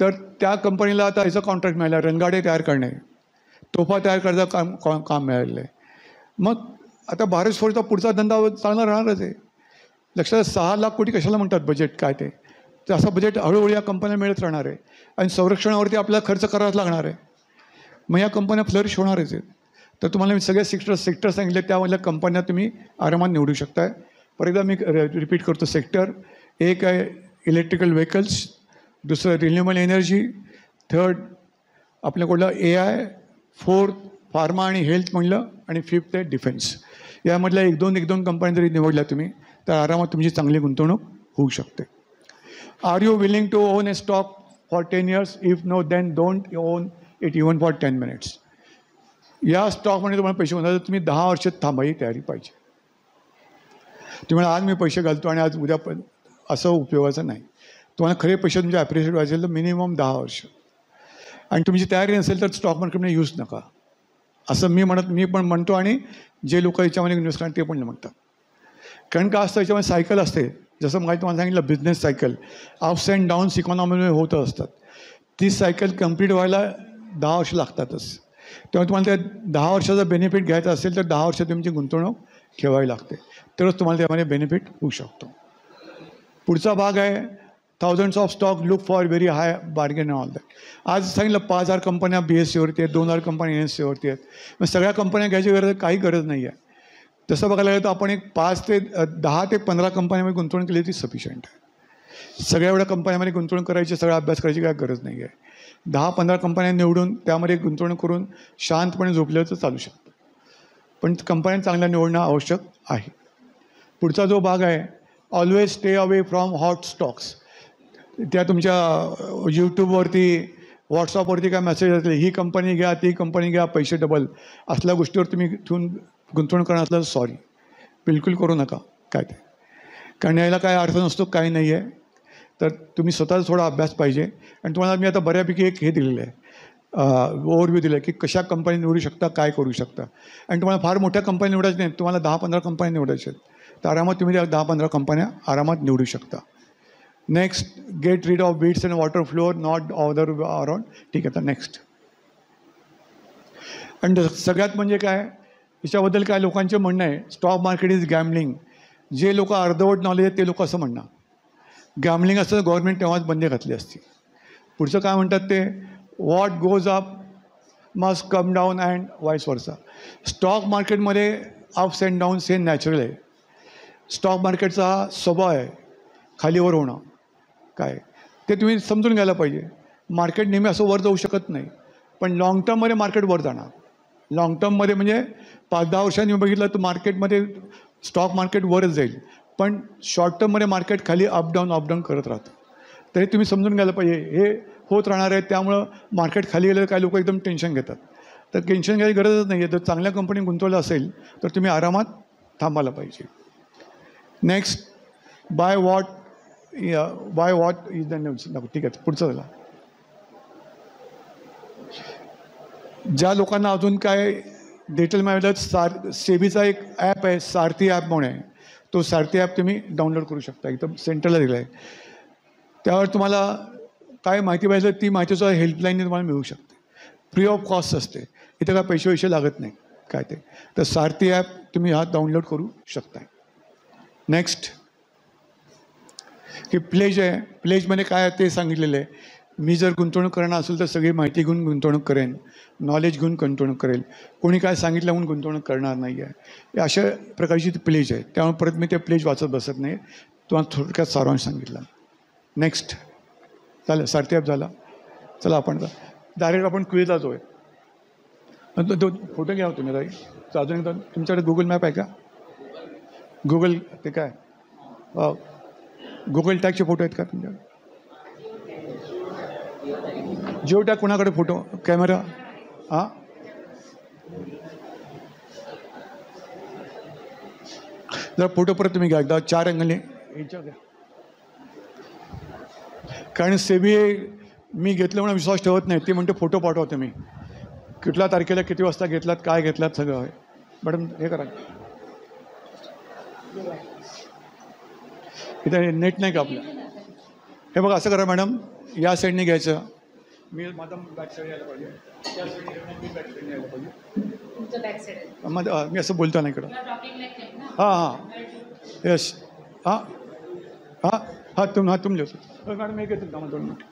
तर त्या कंपनीला आता याचं कॉन्ट्रॅक्ट मिळालं आहे, रणगाडे तयार करणे, तोफा तयार करायचं काम मिळालेलं आहे. मग आता भारत फोर्जचा पुढचा धंदा चांगला राहणारच आहे. लक्षात 6 लाख कोटी कशाला म्हणतात बजेट काय ते, तर असं बजेट हळूहळू या कंपन्या मिळत राहणार आहे आणि संरक्षणावरती आपल्याला खर्च करावाच लागणार आहे. मग या कंपन्या फ्लरिश होणारच आहेत. तर तुम्हाला मी सगळे सेक्टर सांगितले, त्यामधल्या कंपन्या तुम्ही आरामात निवडू शकताय. परत एकदा मी रिपीट करतो, सेक्टर एक आहे इलेक्ट्रिकल व्हेकल्स, दुसरं रिन्युएबल एनर्जी, थर्ड आपल्याकडलं AI, फोर्थ फार्मा आणि हेल्थ म्हणलं, आणि फिफ्थ आहे डिफेन्स. यामधल्या एक दोन कंपन्या जरी निवडल्या तुम्ही तर आरामात तुमची चांगली गुंतवणूक होऊ शकते. Are you willing to own a stock for 10 years? If no then don't own it even for 10 minutes. या स्टॉकमध्ये तुम्हाला पैसे मिळतात तर तुम्ही 10 वर्ष थांबायची तयारी पाहिजे. तुम्हाला आज मी पैसे घालतो आणि आज उद्या असं उपयोगाचं नाही. तुम्हाला खरे पैसे तुमचे ॲप्रिशिएट व्हायचे तर मिनिमम 10 वर्ष, आणि तुमची तयारी नसेल तर स्टॉक मार्केटमध्ये यूज नका, असं मी पण म्हणतो आणि जे लोक याच्यामध्ये इन्व्हेस्ट करतात ते पण म्हणतात. कारण का असतं, याच्यामध्ये सायकल असते. जसं मला तुम्हाला सांगितलं, business cycle ups and downs इकॉनॉमीमध्ये होत असतात. ती सायकल कंप्लीट व्हायला 10 वर्ष लागतातच. तेव्हा तुम्हाला त्या 10 वर्षाचा बेनिफिट घ्यायचा असेल तर 10 वर्ष तुमची गुंतवणूक ठेवावी लागते, तरच तुम्हाला त्यामध्ये बेनिफिट होऊ शकतो. पुढचा भाग आहे thousands of stock, look for very high bargain and all that. आज सांगितलं 5,000 कंपन्या BSEवरती आहेत, 2,000 कंपन्या NSEवरती आहेत. मग सगळ्या कंपन्या घ्यायची काही गरज नाही आहे. तसं बघायला गेलं तर आपण एक 10 ते 15 कंपन्यांमध्ये गुंतवणूक केली ती सफिशियंट आहे. सगळ्या एवढ्या कंपन्यांमध्ये गुंतवणूक करायची, सगळा अभ्यास करायची काय गरज नाही आहे. 10-15 कंपन्या निवडून त्यामध्ये गुंतवणूक करून शांतपणे झोपलं तर चालू शकतं, पण कंपन्या चांगल्या निवडणं आवश्यक आहे. पुढचा जो भाग आहे, always stay away from hot stocks. त्या तुमच्या यूट्यूबवरती, व्हॉट्सअपवरती काय मेसेज असले, ही कंपनी घ्या, ती कंपनी घ्या, पैसे डबल, असल्या गोष्टीवर तुम्ही इथून गुंतवणूक करणार असलं तर सॉरी, बिलकुल करू नका. काय ते, कारण यायला काय अर्थ नसतो, काही नाही आहे. तर तुम्ही स्वतःचा थोडा अभ्यास पाहिजे. आणि तुम्हाला मी आता बऱ्यापैकी एक हे दिलेलं आहे, ओव्हरव्ह्यू दिलं आहे की कशा कंपनी निवडू शकता, काय करू शकता. आणि तुम्हाला फार मोठ्या कंपन्या निवडायच्या नाहीत, तुम्हाला 10-15 कंपन्या निवडायच्या आहेत, तर आरामात तुम्ही त्या 10-15 कंपन्या आरामात निवडू शकता. Next, get rid of beats and water flower, not other around. ठीक आहे, तर नेक्स्ट. आणि सगळ्यात म्हणजे काय, याच्याबद्दल काय लोकांचे म्हणणं आहे, स्टॉक मार्केट इज गॅमलिंग. जे लोक अर्धवट नॉलेज आहेत ते लोक असं म्हणणार गॅमलिंग असतं, गव्हर्नमेंट तेव्हाच बंदी घातली असती. पुढचं काय म्हणतात ते, what goes up must come down and vice versa. Stock मार्केटमध्ये अप्स अँड डाऊन्स हे नॅचरल आहे. स्टॉक मार्केटचा हा स्वभाव आहे खालीवर होणं. काय ते तुम्ही समजून घ्यायला पाहिजे. मार्केट नेहमी असं वर जाऊ शकत नाही, पण लाँग टर्ममध्ये मार्केट वर जाणार. लाँग टर्ममध्ये म्हणजे 5-10 वर्षांनी बघितलं तर मार्केटमध्ये स्टॉक मार्केट वरच जाईल, पण शॉर्ट टर्ममध्ये मार्केट खाली अप डाऊन करत राहतं. तर हे तुम्ही समजून घ्यायला पाहिजे, हे होत राहणार आहे. त्यामुळं मार्केट खाली गेलं तर काही लोक एकदम टेन्शन घेतात, तर टेन्शन घ्यायची गरजच नाही आहे. जर चांगल्या कंपनी गुंतवलं असेल तर तुम्ही आरामात थांबायला पाहिजे. Next, by what is the news. ठीक आहे, पुढचं झालं. ज्या लोकांना अजून काय डिटेल माहिती, सेबीचा एक ॲप आहे, सारथी ॲप म्हणून आहे. तो सारथी ॲप तुम्ही डाउनलोड करू शकता, एकदम सेंटरला दिला आहे. त्यावर तुम्हाला काय माहिती पाहिजे ती माहितीसुद्धा हेल्पलाईनने तुम्हाला मिळू शकते. फ्री ऑफ कॉस्ट असते, इथे काय पैसे लागत नाही काय ते. तर सारथी ॲप तुम्ही हा डाउनलोड करू शकता. नेक्स्ट, की प्लेज आहे. प्लेजमध्ये काय आहे ते सांगितलेलं आहे. मी जर गुंतवणूक करणार असेल तर सगळी माहिती घेऊन गुंतवणूक करेन, नॉलेज घेऊन गुंतवणूक करेल, कोणी काय सांगितलं म्हणून गुंतवणूक करणार नाही आहे. अशा प्रकारची ती प्लेज आहे. त्यामुळे परत मी ते प्लेज वाचत बसत नाही, तुम्हाला थोडक्यात सारांश सांगितलं. नेक्स्ट, झालं सारथी ॲप झाला. चला आपण डायरेक्ट आपण क्विजला जाऊया. तो फोटो घ्या तुम्ही ताई. अजून एकदा, तुमच्याकडे गुगल मॅप आहे का? गुगल ते काय गुगल टॅगचे फोटो आहेत का तुमच्याकडे? जिओ टॅग कोणाकडे फोटो कॅमेरा? हां, जरा फोटो परत तुम्ही घ्या एकदा 4 अँगलने याच्यावर घ्या. कारण सेबी मी घेतलं म्हणून विश्वास ठेवत नाही. ती म्हणते फोटो पाठवा तुम्ही, कुठल्या तारखेला किती वाजता घेतलात, काय घेतलात, सगळं आहे. मॅडम हे करा, इथे नेट नाही का आपलं? हे बघा असं करा मॅडम, या साईडने घ्यायचं. मी माझा बॅक साईड यायला पाहिजे, त्या साईडने मी बॅक साईडने यायला पाहिजे. मी असं बोलतो ना इकडं. हां हां यस हां हां हां तुम्ही लिहतो मॅडम. एक येतो का 2 मिनिट.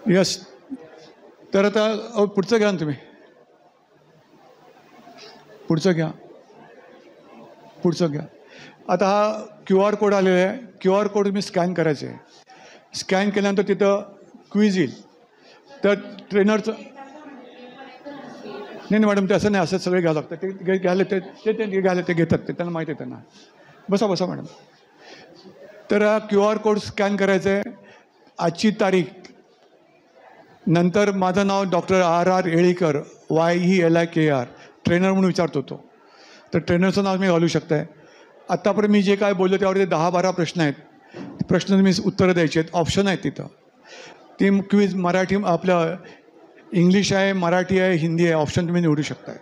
यस. तर आता पुढचं घ्या ना तुम्ही, पुढचं घ्या. आता हा QR कोड आलेला आहे. QR कोड तुम्ही स्कॅन करायचं आहे. स्कॅन केल्यानंतर तिथं क्विज येईल. तर ट्रेनरचं नाही मॅडम, ते असं नाही, असं सगळे घ्यावं लागतं. ते घ्यायला ते घेतात, ते त्यांना माहिती आहे त्यांना. बसा मॅडम. तर हा QR कोड स्कॅन करायचं आहे. आजची तारीख, नंतर माझं नाव doctor RR Yelikar, YELIKR, trainer म्हणून विचारतो तो. तर ट्रेनरचं नाव मी घालू शकताय. आत्तापर्यंत मी जे काय बोललो त्यावरती 10-12 प्रश्न आहेत. प्रश्न तुम्ही उत्तरं द्यायची आहेत. ऑप्शन आहेत तिथं. ती क्विज मराठी, आपलं इंग्लिश आहे, मराठी आहे, हिंदी आहे. ऑप्शन तुम्ही निवडू शकताय.